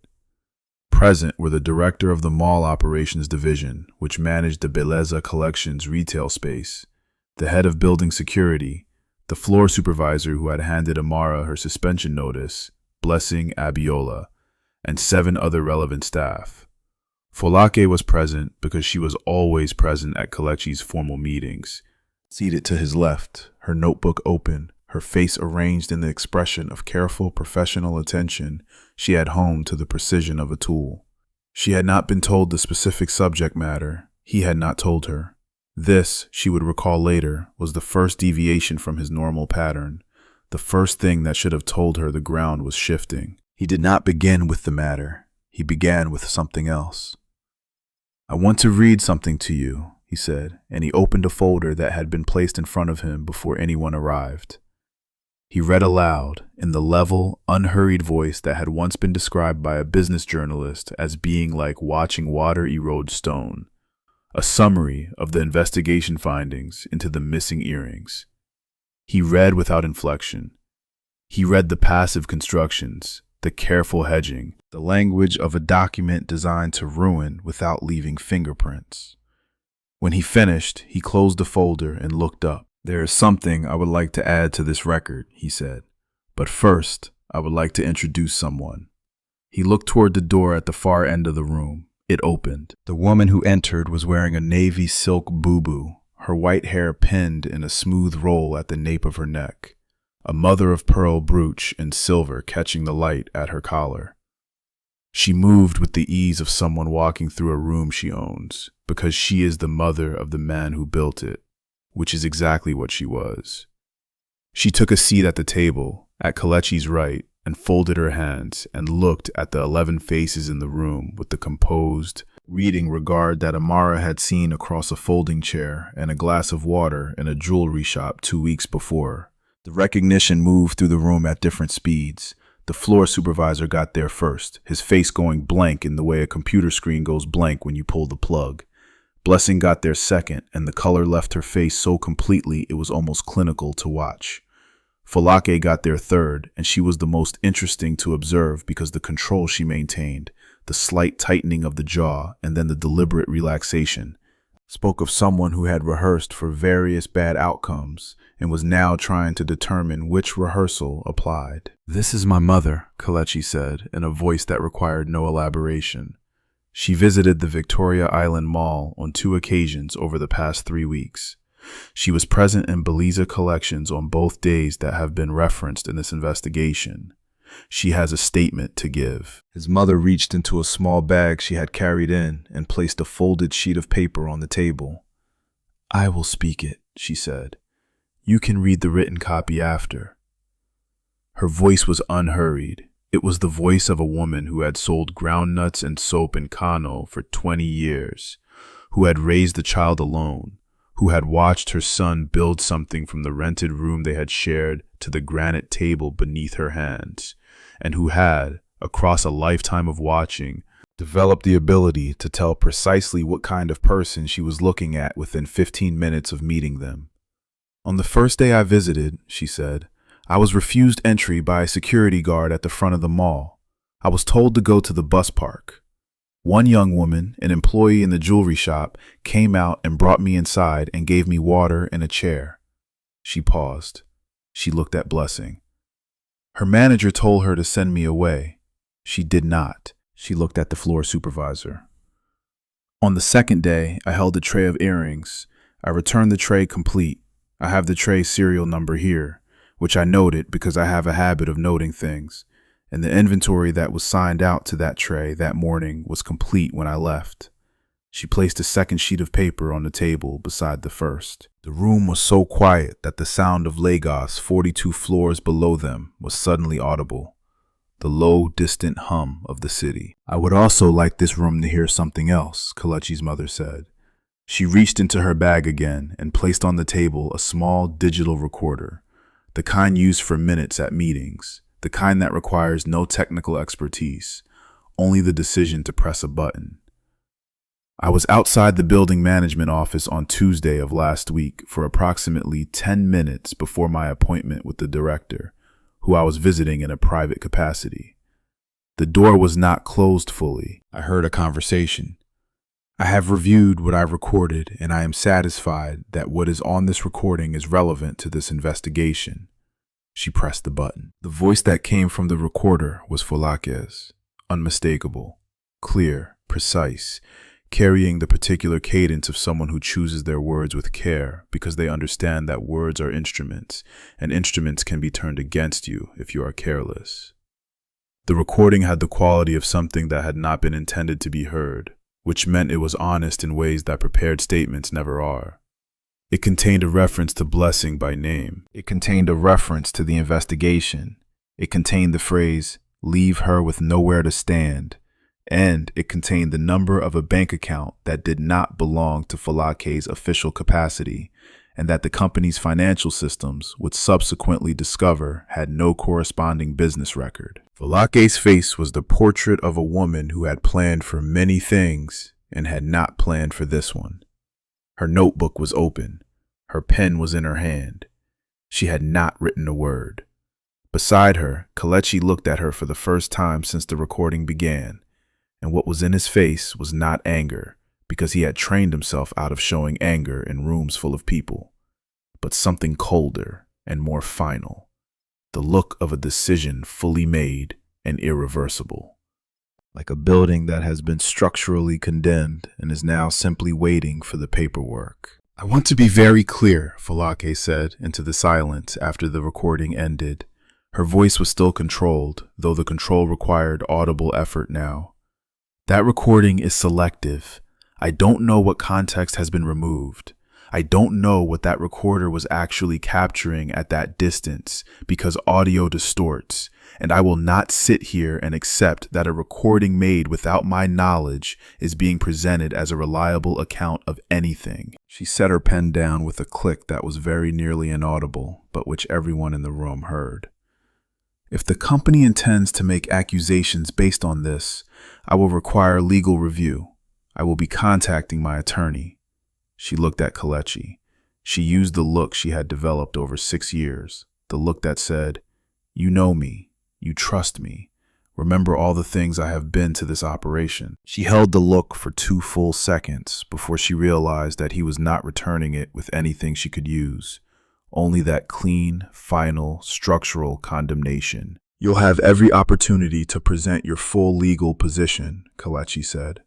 Present were the director of the Mall Operations Division, which managed the Beleza Collections retail space, the head of building security, the floor supervisor who had handed Amara her suspension notice, Blessing Abiola, and 7 other relevant staff. Folake was present because she was always present at Kelechi's formal meetings. Seated to his left, her notebook open, her face arranged in the expression of careful professional attention, she had honed to the precision of a tool. She had not been told the specific subject matter. He had not told her. This, she would recall later, was the first deviation from his normal pattern, the first thing that should have told her the ground was shifting. He did not begin with the matter. He began with something else. "I want to read something to you," he said, and he opened a folder that had been placed in front of him before anyone arrived. He read aloud, in the level, unhurried voice that had once been described by a business journalist as being like watching water erode stone, a summary of the investigation findings into the missing earrings. He read without inflection. He read the passive constructions, the careful hedging, the language of a document designed to ruin without leaving fingerprints. When he finished, he closed the folder and looked up. "There is something I would like to add to this record," he said. "But first, I would like to introduce someone." He looked toward the door at the far end of the room. It opened. The woman who entered was wearing a navy silk bubu, her white hair pinned in a smooth roll at the nape of her neck, a mother-of-pearl brooch in silver catching the light at her collar. She moved with the ease of someone walking through a room she owns, because she is the mother of the man who built it, which is exactly what she was. She took a seat at the table, at Kelechi's right, and folded her hands and looked at the 11 faces in the room with the composed, reading regard that Amara had seen across a folding chair and a glass of water in a jewelry shop 2 weeks before. The recognition moved through the room at different speeds. The floor supervisor got there first, his face going blank in the way a computer screen goes blank when you pull the plug. Blessing got there second, and the color left her face so completely it was almost clinical to watch. Folake got there third, and she was the most interesting to observe because the control she maintained, the slight tightening of the jaw, and then the deliberate relaxation, spoke of someone who had rehearsed for various bad outcomes and was now trying to determine which rehearsal applied. "This is my mother," Kelechi said, in a voice that required no elaboration. She visited the Victoria Island Mall on 2 occasions over the past 3 weeks. She was present in Beleza Collections on both days that have been referenced in this investigation. She has a statement to give. His mother reached into a small bag she had carried in and placed a folded sheet of paper on the table. "I will speak it," she said. "You can read the written copy after." Her voice was unhurried. It was the voice of a woman who had sold groundnuts and soap in Kano for 20 years, who had raised a child alone, who had watched her son build something from the rented room they had shared to the granite table beneath her hands, and who had, across a lifetime of watching, developed the ability to tell precisely what kind of person she was looking at within 15 minutes of meeting them. "On the first day I visited," she said, "I was refused entry by a security guard at the front of the mall. I was told to go to the bus park. One young woman, an employee in the jewelry shop, came out and brought me inside and gave me water and a chair." She paused. She looked at Blessing. "Her manager told her to send me away. She did not." She looked at the floor supervisor. "On the second day, I held a tray of earrings. I returned the tray complete. I have the tray serial number here, which I noted because I have a habit of noting things, and the inventory that was signed out to that tray that morning was complete when I left." She placed a second sheet of paper on the table beside the first. The room was so quiet that the sound of Lagos 42 floors below them was suddenly audible. The low, distant hum of the city. "I would also like this room to hear something else," Kelechi's mother said. She reached into her bag again and placed on the table a small digital recorder, the kind used for minutes at meetings, the kind that requires no technical expertise, only the decision to press a button. "I was outside the building management office on Tuesday of last week for approximately 10 minutes before my appointment with the director, who I was visiting in a private capacity. The door was not closed fully. I heard a conversation. I have reviewed what I recorded, and I am satisfied that what is on this recording is relevant to this investigation." She pressed the button. The voice that came from the recorder was Folake's, unmistakable, clear, precise, carrying the particular cadence of someone who chooses their words with care because they understand that words are instruments, and instruments can be turned against you if you are careless. The recording had the quality of something that had not been intended to be heard, which meant it was honest in ways that prepared statements never are. It contained a reference to Blessing by name. It contained a reference to the investigation. It contained the phrase, "leave her with nowhere to stand," and it contained the number of a bank account that did not belong to Folake's official capacity, and that the company's financial systems would subsequently discover had no corresponding business record. Folake's face was the portrait of a woman who had planned for many things and had not planned for this one. Her notebook was open. Her pen was in her hand. She had not written a word. Beside her, Kelechi looked at her for the first time since the recording began, and what was in his face was not anger, because he had trained himself out of showing anger in rooms full of people, but something colder and more final, the look of a decision fully made and irreversible, like a building that has been structurally condemned and is now simply waiting for the paperwork. "I want to be very clear," Folake said into the silence after the recording ended. Her voice was still controlled, though the control required audible effort now. "That recording is selective. I don't know what context has been removed. I don't know what that recorder was actually capturing at that distance because audio distorts, and I will not sit here and accept that a recording made without my knowledge is being presented as a reliable account of anything." She set her pen down with a click that was very nearly inaudible, but which everyone in the room heard. "If the company intends to make accusations based on this, I will require legal review. I will be contacting my attorney." She looked at Kelechi. She used the look she had developed over 6 years, the look that said, "You know me, you trust me, remember all the things I have been to this operation." She held the look for 2 full seconds before she realized that he was not returning it with anything she could use, only that clean, final, structural condemnation. "You'll have every opportunity to present your full legal position," Kelechi said.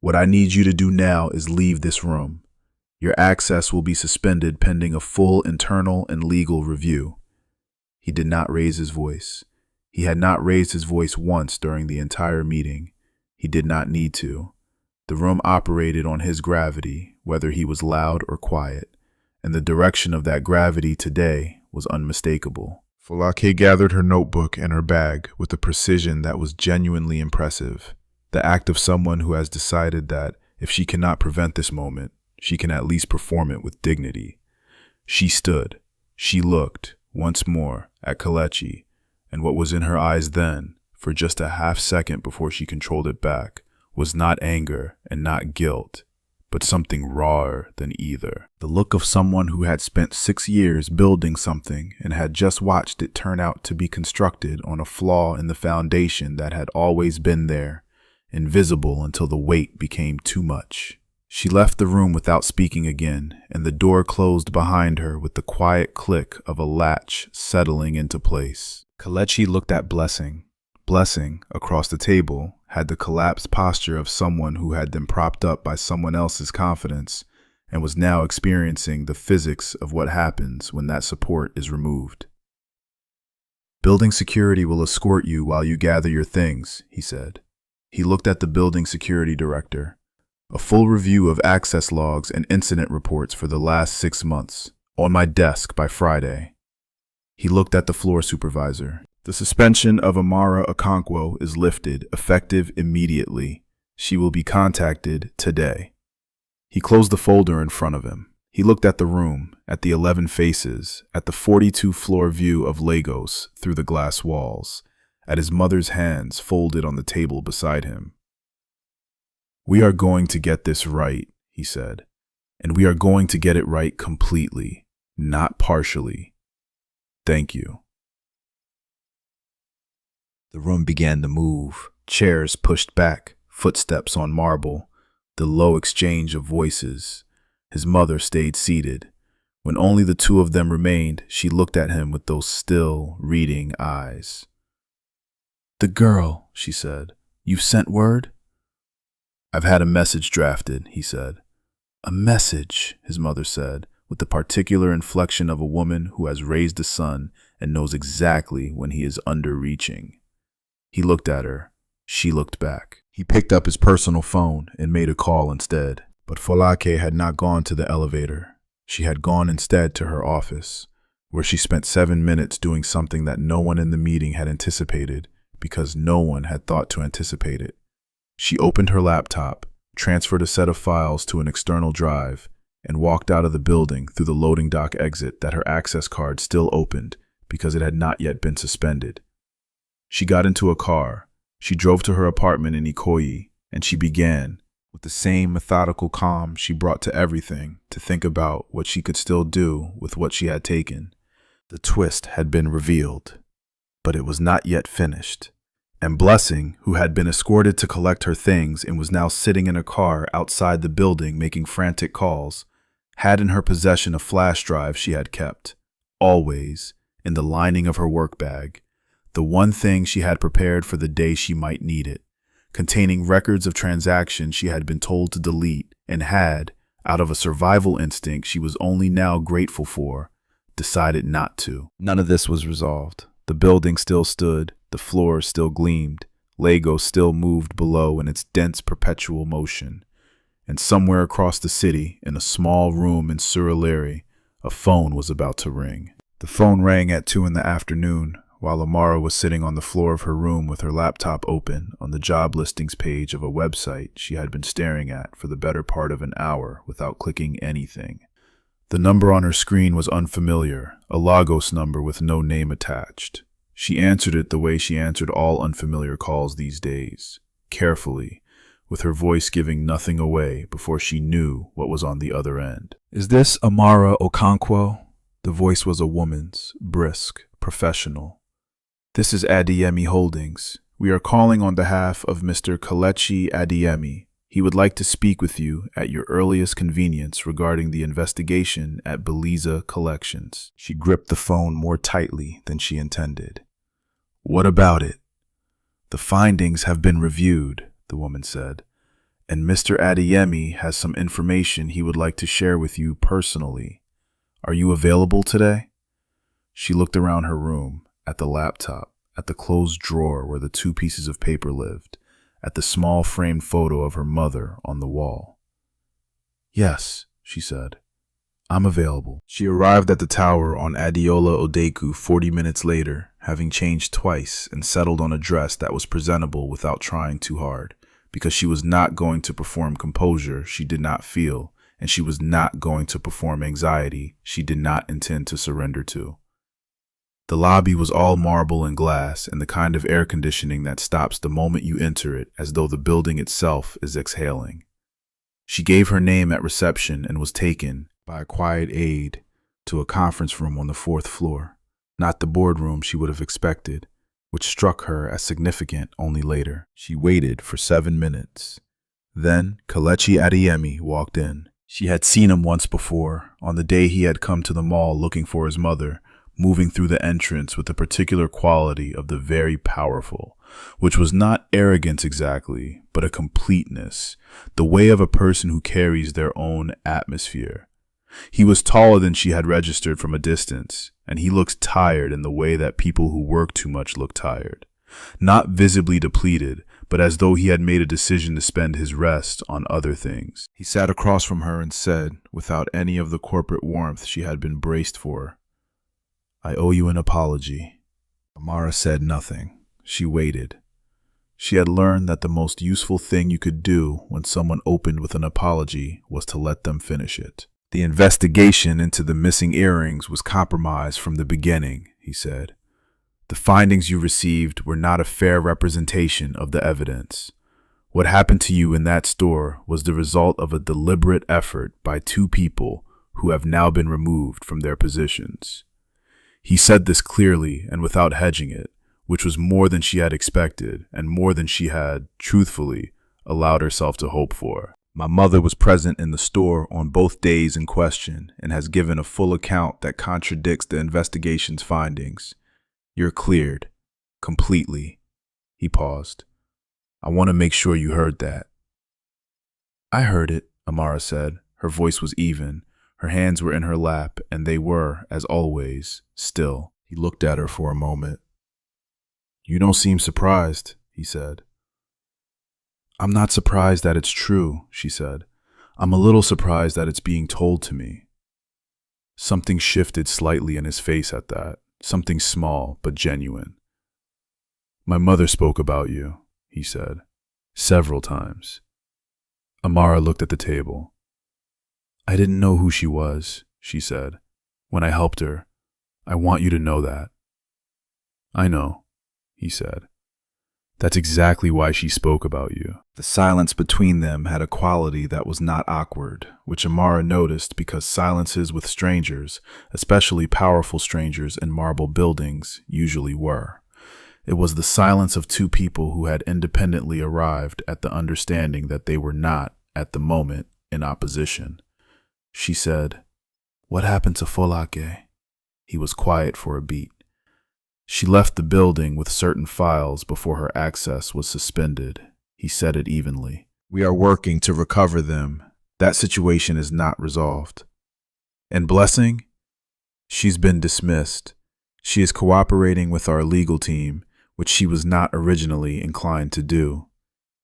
"What I need you to do now is leave this room. Your access will be suspended pending a full internal and legal review." He did not raise his voice. He had not raised his voice once during the entire meeting. He did not need to. The room operated on his gravity, whether he was loud or quiet, and the direction of that gravity today was unmistakable. Folake gathered her notebook and her bag with a precision that was genuinely impressive. The act of someone who has decided that if she cannot prevent this moment, she can at least perform it with dignity. She stood. She looked, once more, at Kelechi, and what was in her eyes then, for just a half second before she controlled it back, was not anger and not guilt, but something rawer than either. The look of someone who had spent 6 years building something and had just watched it turn out to be constructed on a flaw in the foundation that had always been there, invisible until the weight became too much. She left the room without speaking again, and the door closed behind her with the quiet click of a latch settling into place. Kelechi looked at Blessing. Blessing, across the table, had the collapsed posture of someone who had been propped up by someone else's confidence and was now experiencing the physics of what happens when that support is removed. "Building security will escort you while you gather your things," he said. He looked at the building security director. "A full review of access logs and incident reports for the last 6 months, on my desk by Friday." He looked at the floor supervisor. "The suspension of Amara Okonkwo is lifted, effective immediately. She will be contacted today." He closed the folder in front of him. He looked at the room, at the 11 faces, at the 42-floor view of Lagos through the glass walls, at his mother's hands folded on the table beside him. "We are going to get this right," he said, "and we are going to get it right completely, not partially. Thank you." The room began to move, chairs pushed back, footsteps on marble, the low exchange of voices. His mother stayed seated. When only the two of them remained, she looked at him with those still, reading eyes. "The girl," she said. "You've sent word?" "I've had a message drafted," he said. "A message," his mother said, with the particular inflection of a woman who has raised a son and knows exactly when he is underreaching. He looked at her. She looked back. He picked up his personal phone and made a call instead. But Folake had not gone to the elevator. She had gone instead to her office, where she spent 7 minutes doing something that no one in the meeting had anticipated because no one had thought to anticipate it. She opened her laptop, transferred a set of files to an external drive, and walked out of the building through the loading dock exit that her access card still opened because it had not yet been suspended. She got into a car. She drove to her apartment in Ikoyi, and she began, with the same methodical calm she brought to everything, to think about what she could still do with what she had taken. The twist had been revealed, but it was not yet finished. And Blessing, who had been escorted to collect her things and was now sitting in a car outside the building making frantic calls, had in her possession a flash drive she had kept, always, in the lining of her work bag, the one thing she had prepared for the day she might need it, containing records of transactions she had been told to delete and had, out of a survival instinct she was only now grateful for, decided not to. None of this was resolved. The building still stood, the floor still gleamed, Lagos still moved below in its dense perpetual motion. And somewhere across the city, in a small room in Surulere, a phone was about to ring. The phone rang at 2 in the afternoon, while Amara was sitting on the floor of her room with her laptop open on the job listings page of a website she had been staring at for the better part of an hour without clicking anything. The number on her screen was unfamiliar, a Lagos number with no name attached. She answered it the way she answered all unfamiliar calls these days, carefully, with her voice giving nothing away before she knew what was on the other end. "Is this Amara Okonkwo?" The voice was a woman's, brisk, professional. "This is Adeyemi Holdings. We are calling on behalf of Mr. Kelechi Adeyemi. He would like to speak with you at your earliest convenience regarding the investigation at Beliza Collections." She gripped the phone more tightly than she intended. "What about it?" "The findings have been reviewed," the woman said, "and Mr. Adeyemi has some information he would like to share with you personally. Are you available today?" She looked around her room, at the laptop, at the closed drawer where the 2 pieces of paper lived, at the small framed photo of her mother on the wall. "Yes," she said. I'm available. She arrived at the tower on Adiola Odeku 40 minutes later, having changed twice and settled on a dress that was presentable without trying too hard, because she was not going to perform composure she did not feel, and she was not going to perform anxiety she did not intend to surrender to. The lobby was all marble and glass and the kind of air conditioning that stops the moment you enter it, as though the building itself is exhaling. She gave her name at reception and was taken, by a quiet aide, to a conference room on the 4th floor, not the boardroom she would have expected, which struck her as significant only later. She waited for 7 minutes. Then Kelechi Adeyemi walked in. She had seen him once before, on the day he had come to the mall looking for his mother, moving through the entrance with a particular quality of the very powerful, which was not arrogance exactly, but a completeness, the way of a person who carries their own atmosphere. He was taller than she had registered from a distance, and he looked tired in the way that people who work too much look tired. Not visibly depleted, but as though he had made a decision to spend his rest on other things. He sat across from her and said, without any of the corporate warmth she had been braced for, "I owe you an apology." Amara said nothing. She waited. She had learned that the most useful thing you could do when someone opened with an apology was to let them finish it. "The investigation into the missing earrings was compromised from the beginning," he said. "The findings you received were not a fair representation of the evidence. What happened to you in that store was the result of a deliberate effort by 2 people who have now been removed from their positions." He said this clearly and without hedging it, which was more than she had expected and more than she had, truthfully, allowed herself to hope for. "My mother was present in the store on both days in question and has given a full account that contradicts the investigation's findings. You're cleared. Completely." He paused. "I want to make sure you heard that." "I heard it," Amara said. Her voice was even. Her hands were in her lap, and they were, as always, still. He looked at her for a moment. "You don't seem surprised," he said. "I'm not surprised that it's true," she said. "I'm a little surprised that it's being told to me." Something shifted slightly in his face at that, something small but genuine. "My mother spoke about you," he said, "several times." Amara looked at the table. "I didn't know who she was," she said, "when I helped her. I want you to know that." "I know," he said. "That's exactly why she spoke about you." The silence between them had a quality that was not awkward, which Amara noticed because silences with strangers, especially powerful strangers in marble buildings, usually were. It was the silence of 2 people who had independently arrived at the understanding that they were not, at the moment, in opposition. She said, "What happened to Folake?" He was quiet for a beat. "She left the building with certain files before her access was suspended." He said it evenly. "We are working to recover them. That situation is not resolved." "And Blessing?" "She's been dismissed. She is cooperating with our legal team, which she was not originally inclined to do."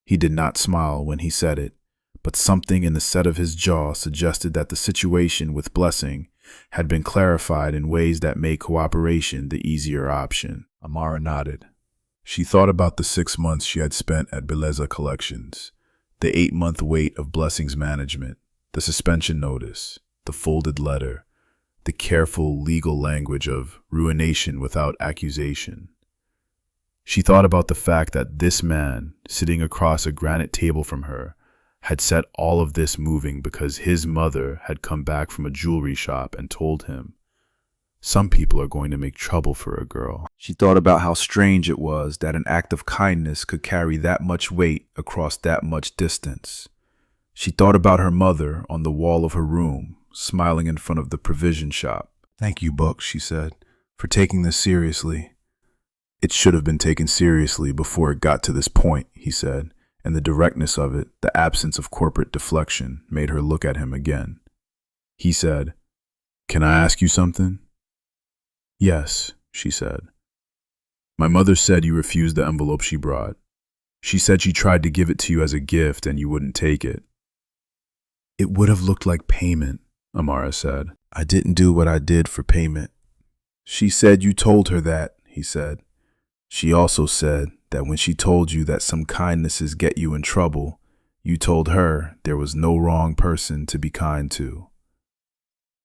He did not smile when he said it, but something in the set of his jaw suggested that the situation with Blessing had been clarified in ways that made cooperation the easier option. Amara nodded. She thought about the 6 months she had spent at Beleza Collections, the 8-month wait of Blessing's management, the suspension notice, the folded letter, the careful legal language of ruination without accusation. She thought about the fact that this man, sitting across a granite table from her, had set all of this moving because his mother had come back from a jewelry shop and told him, "Some people are going to make trouble for a girl." She thought about how strange it was that an act of kindness could carry that much weight across that much distance. She thought about her mother on the wall of her room, smiling in front of the provision shop. "Thank you, Buck," she said, "for taking this seriously." "It should have been taken seriously before it got to this point," he said, and the directness of it, the absence of corporate deflection, made her look at him again. He said, "Can I ask you something?" "Yes," she said. "My mother said you refused the envelope she brought. She said she tried to give it to you as a gift and you wouldn't take it." "It would have looked like payment," Amara said. I didn't do what I did for payment. She said you told her that, he said. She also said that when she told you that some kindnesses get you in trouble, you told her there was no wrong person to be kind to.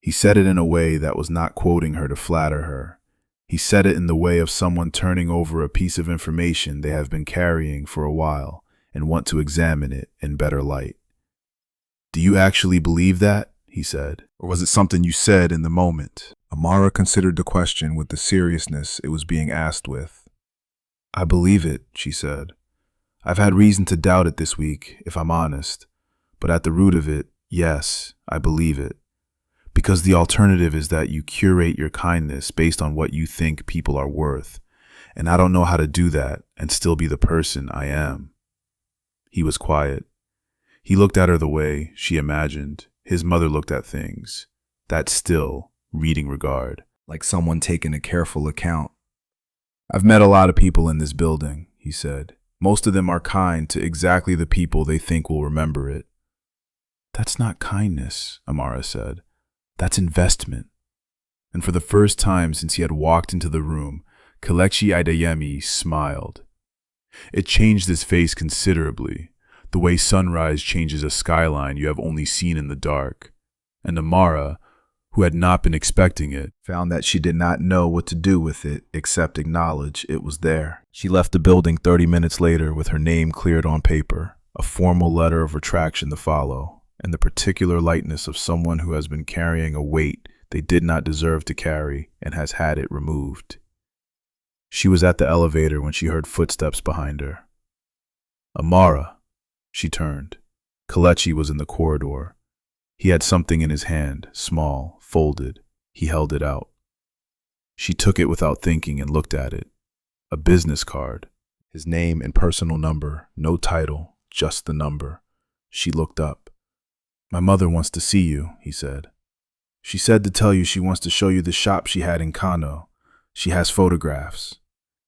He said it in a way that was not quoting her to flatter her. He said it in the way of someone turning over a piece of information they have been carrying for a while and want to examine it in better light. Do you actually believe that? He said. Or was it something you said in the moment? Amara considered the question with the seriousness it was being asked with. I believe it, she said. I've had reason to doubt it this week, if I'm honest. But at the root of it, yes, I believe it. Because the alternative is that you curate your kindness based on what you think people are worth. And I don't know how to do that and still be the person I am. He was quiet. He looked at her the way she imagined his mother looked at things. That still, reading regard. Like someone taking a careful account. I've met a lot of people in this building, he said. Most of them are kind to exactly the people they think will remember it. That's not kindness, Amara said. That's investment. And for the first time since he had walked into the room, Kelechi Adeyemi smiled. It changed his face considerably, the way sunrise changes a skyline you have only seen in the dark. And Amara, who had not been expecting it, found that she did not know what to do with it except acknowledge it was there. She left the building 30 minutes later with her name cleared on paper, a formal letter of retraction to follow, and the particular lightness of someone who has been carrying a weight they did not deserve to carry and has had it removed. She was at the elevator when she heard footsteps behind her. Amara. She turned. Kelechi was in the corridor. He had something in his hand, small, folded. He held it out. She took it without thinking and looked at it. A business card. His name and personal number, no title, just the number. She looked up. My mother wants to see you, he said. She said to tell you she wants to show you the shop she had in Cuando. She has photographs.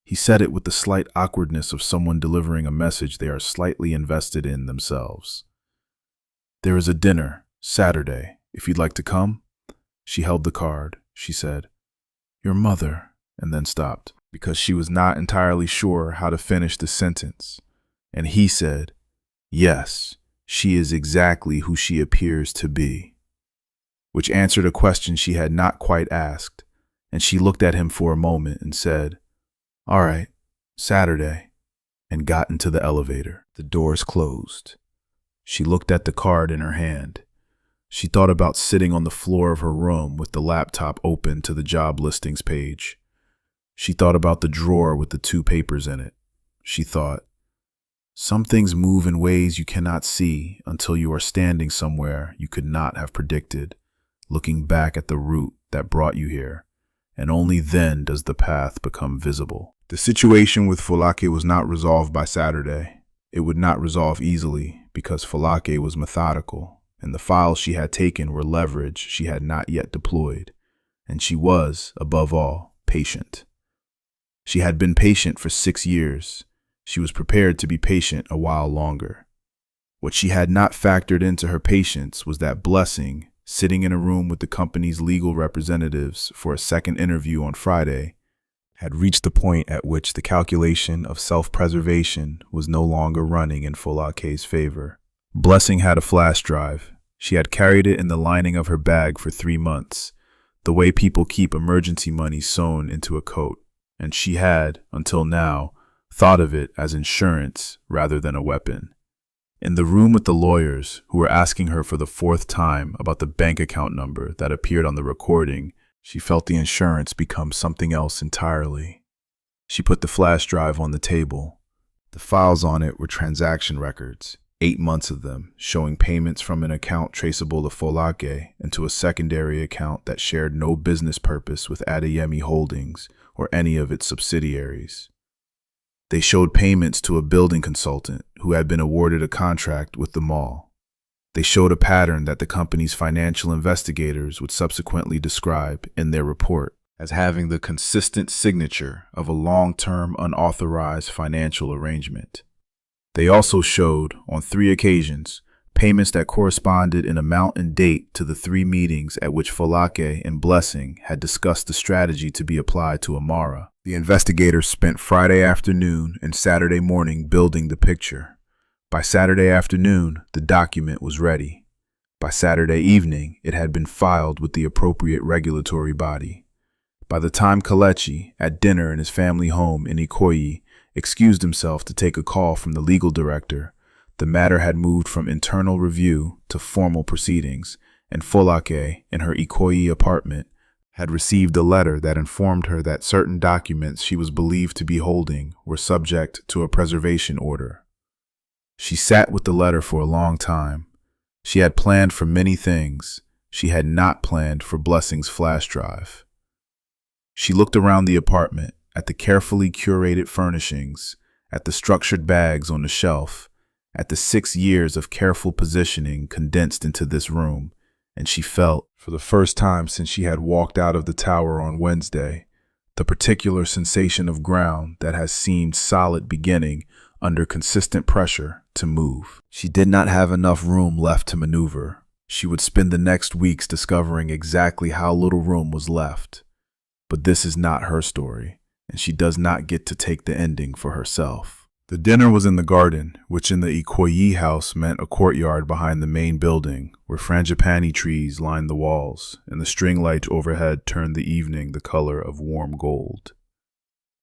He said it with the slight awkwardness of someone delivering a message they are slightly invested in themselves. There is a dinner, Saturday, if you'd like to come. She held the card. She said, Your mother, and then stopped, because she was not entirely sure how to finish the sentence. And he said, Yes, she is exactly who she appears to be, which answered a question she had not quite asked, and she looked at him for a moment and said, All right, Saturday, and got into the elevator. The doors closed. She looked at the card in her hand. She thought about sitting on the floor of her room with the laptop open to the job listings page. She thought about the drawer with the 2 papers in it. She thought, some things move in ways you cannot see until you are standing somewhere you could not have predicted, looking back at the route that brought you here, and only then does the path become visible. The situation with Folake was not resolved by Saturday. It would not resolve easily because Folake was methodical, and the files she had taken were leverage she had not yet deployed, and she was, above all, patient. She had been patient for 6 years. She was prepared to be patient a while longer. What she had not factored into her patience was that Blessing, sitting in a room with the company's legal representatives for a second interview on Friday, had reached the point at which the calculation of self-preservation was no longer running in Folake's favor. Blessing had a flash drive. She had carried it in the lining of her bag for 3 months, the way people keep emergency money sewn into a coat, and she had, until now, thought of it as insurance rather than a weapon. In the room with the lawyers, who were asking her for the 4th time about the bank account number that appeared on the recording, she felt the insurance become something else entirely. She put the flash drive on the table. The files on it were transaction records, 8 months of them, showing payments from an account traceable to Folake and to a secondary account that shared no business purpose with Adeyemi Holdings or any of its subsidiaries. They showed payments to a building consultant who had been awarded a contract with the mall. They showed a pattern that the company's financial investigators would subsequently describe in their report as having the consistent signature of a long-term unauthorized financial arrangement. They also showed, on 3 occasions, payments that corresponded in amount and date to the 3 meetings at which Folake and Blessing had discussed the strategy to be applied to Amara. The investigators spent Friday afternoon and Saturday morning building the picture. By Saturday afternoon, the document was ready. By Saturday evening, it had been filed with the appropriate regulatory body. By the time Kelechi, at dinner in his family home in Ikoyi, excused himself to take a call from the legal director, the matter had moved from internal review to formal proceedings, and Folake, in her Ikoyi apartment, had received a letter that informed her that certain documents she was believed to be holding were subject to a preservation order. She sat with the letter for a long time. She had planned for many things. She had not planned for Blessing's flash drive. She looked around the apartment, at the carefully curated furnishings, at the structured bags on the shelf, at the 6 years of careful positioning condensed into this room, and she felt, for the first time since she had walked out of the tower on Wednesday, the particular sensation of ground that has seemed solid beginning, under consistent pressure, to move. She did not have enough room left to maneuver. She would spend the next weeks discovering exactly how little room was left. But this is not her story, and she does not get to take the ending for herself. The dinner was in the garden, which in the Ikoyi house meant a courtyard behind the main building, where frangipani trees lined the walls, and the string lights overhead turned the evening the color of warm gold.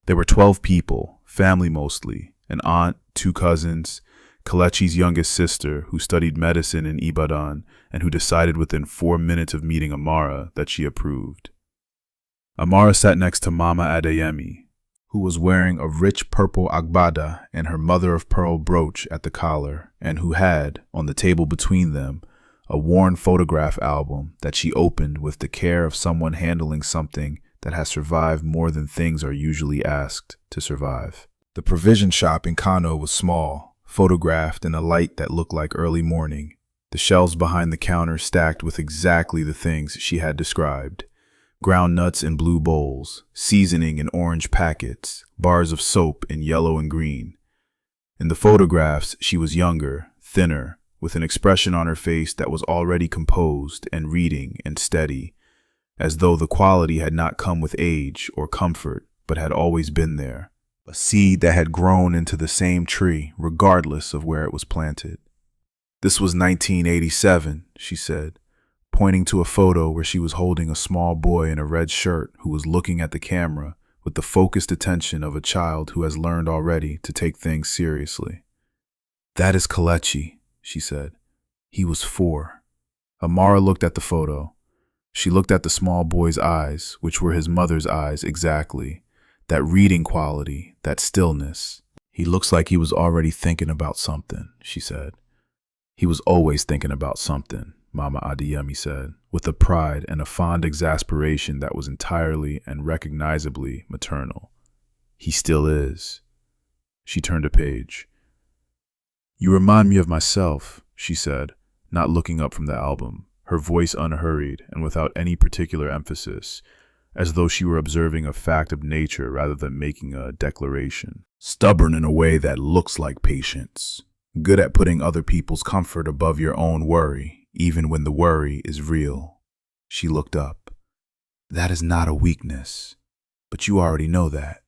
There were 12 people, family mostly, an aunt, 2 cousins, Kelechi's youngest sister, who studied medicine in Ibadan and who decided within 4 minutes of meeting Amara that she approved. Amara sat next to Mama Adeyemi, who was wearing a rich purple agbada and her mother-of-pearl brooch at the collar, and who had, on the table between them, a worn photograph album that she opened with the care of someone handling something that has survived more than things are usually asked to survive. The provision shop in Kano was small, photographed in a light that looked like early morning, the shelves behind the counter stacked with exactly the things she had described. Ground nuts in blue bowls, seasoning in orange packets, bars of soap in yellow and green. In the photographs, she was younger, thinner, with an expression on her face that was already composed and reading and steady, as though the quality had not come with age or comfort, but had always been there, a seed that had grown into the same tree, regardless of where it was planted. This was 1987, she said, pointing to a photo where she was holding a small boy in a red shirt who was looking at the camera with the focused attention of a child who has learned already to take things seriously. "That is Kelechi," she said. "He was 4. Amara looked at the photo. She looked at the small boy's eyes, which were his mother's eyes exactly. That reading quality, that stillness. "He looks like he was already thinking about something," she said. "He was always thinking about something," Mama Adeyemi said, with a pride and a fond exasperation that was entirely and recognizably maternal. "He still is." She turned a page. "You remind me of myself," she said, not looking up from the album, her voice unhurried and without any particular emphasis, as though she were observing a fact of nature rather than making a declaration. "Stubborn in a way that looks like patience. Good at putting other people's comfort above your own worry, even when the worry is real." She looked up. "That is not a weakness, but you already know that."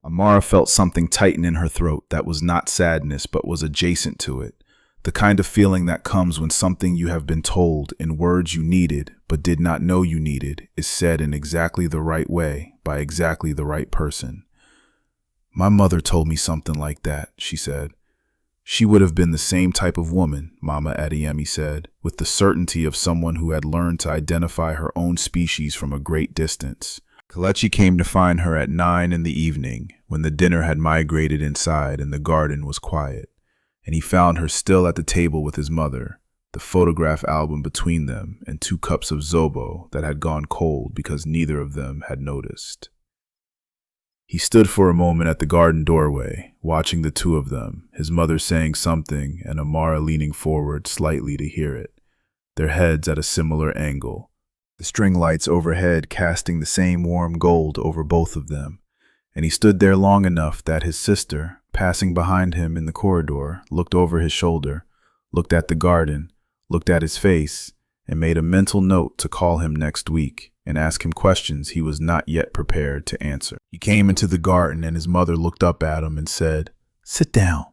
Amara felt something tighten in her throat that was not sadness but was adjacent to it, the kind of feeling that comes when something you have been told in words you needed but did not know you needed is said in exactly the right way by exactly the right person. "My mother told me something like that," she said. She would have been the same type of woman, Mama Adeyemi said, with the certainty of someone who had learned to identify her own species from a great distance. Kelechi came to find her at 9 in the evening, when the dinner had migrated inside and the garden was quiet, and he found her still at the table with his mother, the photograph album between them and 2 cups of zobo that had gone cold because neither of them had noticed. He stood for a moment at the garden doorway, watching the 2 of them, his mother saying something and Amara leaning forward slightly to hear it, their heads at a similar angle, the string lights overhead casting the same warm gold over both of them, and he stood there long enough that his sister, passing behind him in the corridor, looked over his shoulder, looked at the garden, looked at his face, and made a mental note to call him next week and ask him questions he was not yet prepared to answer. He came into the garden and his mother looked up at him and said, "Sit down."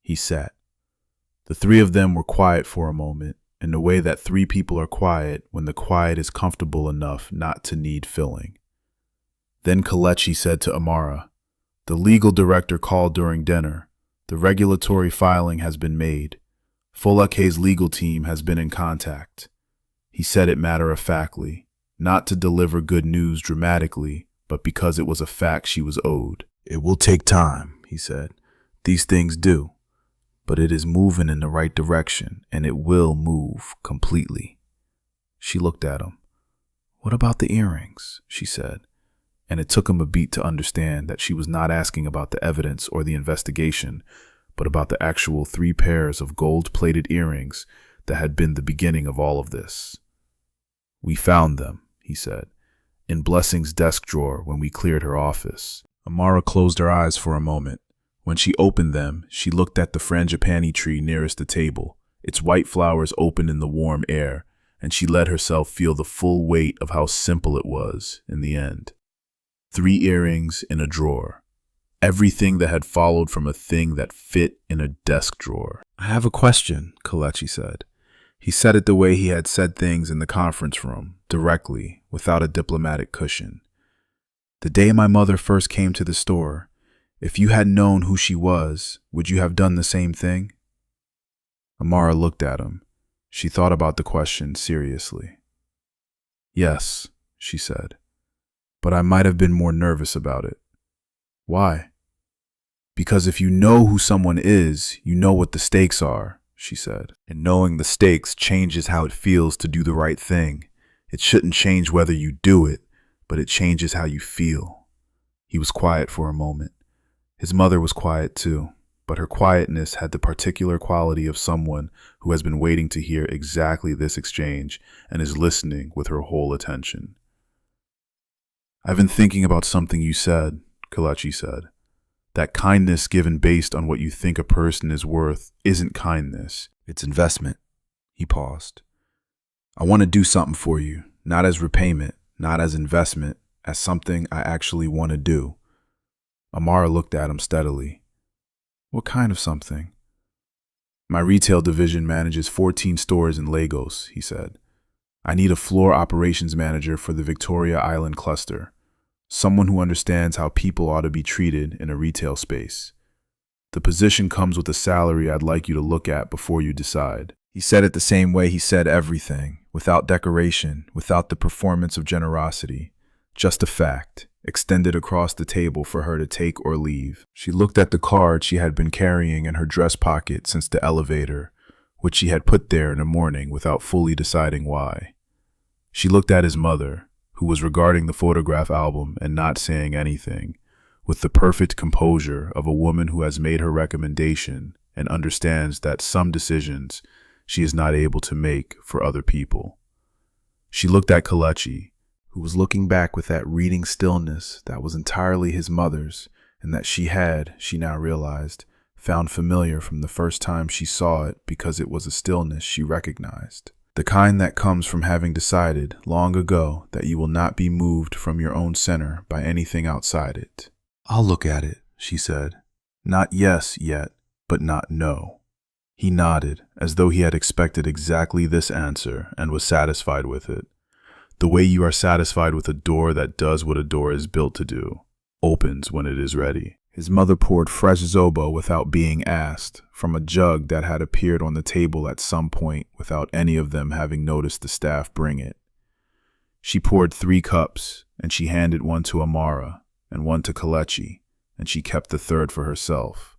He sat. The three of them were quiet for a moment, in the way that three people are quiet when the quiet is comfortable enough not to need filling. Then Kelechi said to Amara, "The legal director called during dinner. The regulatory filing has been made. Folake's legal team has been in contact." He said it matter-of-factly, not to deliver good news dramatically, but because it was a fact she was owed. "It will take time," he said. "These things do. But it is moving in the right direction, and it will move completely." She looked at him. "What about the earrings?" she said. And it took him a beat to understand that she was not asking about the evidence or the investigation, but about the actual 3 pairs of gold-plated earrings that had been the beginning of all of this. "We found them," he said, "in Blessing's desk drawer when we cleared her office." Amara closed her eyes for a moment. When she opened them, she looked at the frangipani tree nearest the table, its white flowers open in the warm air, and she let herself feel the full weight of how simple it was in the end. 3 earrings in a drawer. Everything that had followed from a thing that fit in a desk drawer. "I have a question," Kelechi said. He said it the way he had said things in the conference room, directly, without a diplomatic cushion. "The day my mother first came to the store, if you had known who she was, would you have done the same thing?" Amara looked at him. She thought about the question seriously. "Yes," she said, "but I might have been more nervous about it." "Why?" "Because if you know who someone is, you know what the stakes are," she said. "And knowing the stakes changes how it feels to do the right thing. It shouldn't change whether you do it, but it changes how you feel." He was quiet for a moment. His mother was quiet too, but her quietness had the particular quality of someone who has been waiting to hear exactly this exchange and is listening with her whole attention. "I've been thinking about something you said," Kelechi said. "That kindness given based on what you think a person is worth isn't kindness, it's investment." He paused. "I want to do something for you, not as repayment, not as investment, as something I actually want to do." Amara looked at him steadily. "What kind of something?" "My retail division manages 14 stores in Lagos," he said. "I need a floor operations manager for the Victoria Island cluster, someone who understands how people ought to be treated in a retail space. The position comes with a salary I'd like you to look at before you decide." He said it the same way he said everything, without decoration, without the performance of generosity, just a fact, extended across the table for her to take or leave. She looked at the card she had been carrying in her dress pocket since the elevator, which she had put there in the morning without fully deciding why. She looked at his mother, who was regarding the photograph album and not saying anything, with the perfect composure of a woman who has made her recommendation and understands that some decisions she is not able to make for other people. She looked at Kelechi, who was looking back with that reading stillness that was entirely his mother's and that she had, she now realized, found familiar from the first time she saw it because it was a stillness she recognized. The kind that comes from having decided long ago that you will not be moved from your own center by anything outside it. "I'll look at it," she said. Not yes yet, but not no. He nodded, as though he had expected exactly this answer and was satisfied with it. The way you are satisfied with a door that does what a door is built to do, opens when it is ready. His mother poured fresh zobo without being asked, from a jug that had appeared on the table at some point without any of them having noticed the staff bring it. She poured 3 cups, and she handed one to Amara, and one to Kelechi, and she kept the third for herself.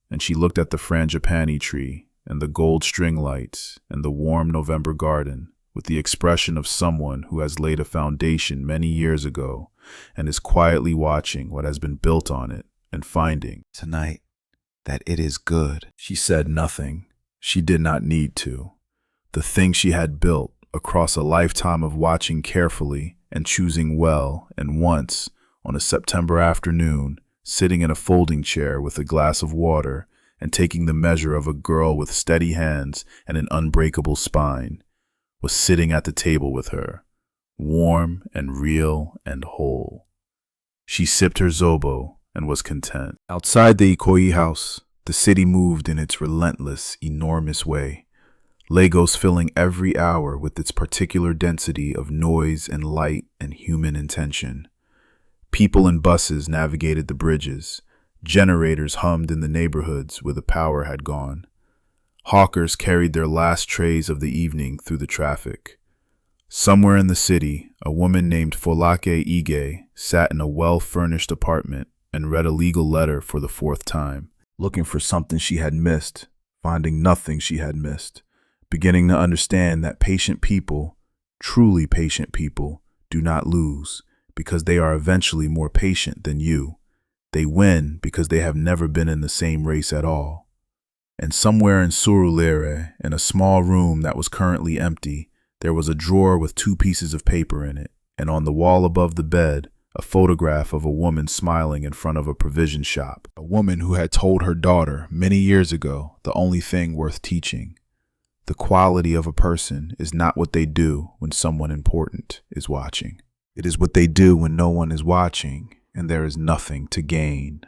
And she looked at the frangipani tree, and the gold string lights, and the warm November garden, with the expression of someone who has laid a foundation many years ago, and is quietly watching what has been built on it, and finding, tonight, that it is good. She said nothing. She did not need to. The thing she had built, across a lifetime of watching carefully and choosing well, and once, on a September afternoon, sitting in a folding chair with a glass of water, and taking the measure of a girl with steady hands and an unbreakable spine, was sitting at the table with her, warm and real and whole. She sipped her zobo and was content. Outside the Ikoyi house, the city moved in its relentless, enormous way, Lagos filling every hour with its particular density of noise and light and human intention. People and buses navigated the bridges. Generators hummed in the neighborhoods where the power had gone. Hawkers carried their last trays of the evening through the traffic. Somewhere in the city, a woman named Folake Ige sat in a well-furnished apartment and read a legal letter for the 4th time, looking for something she had missed, finding nothing she had missed, beginning to understand that patient people, truly patient people, do not lose because they are eventually more patient than you. They win because they have never been in the same race at all. And somewhere in Surulere, in a small room that was currently empty, there was a drawer with 2 pieces of paper in it, and on the wall above the bed, a photograph of a woman smiling in front of a provision shop. A woman who had told her daughter many years ago the only thing worth teaching. The quality of a person is not what they do when someone important is watching. It is what they do when no one is watching and there is nothing to gain.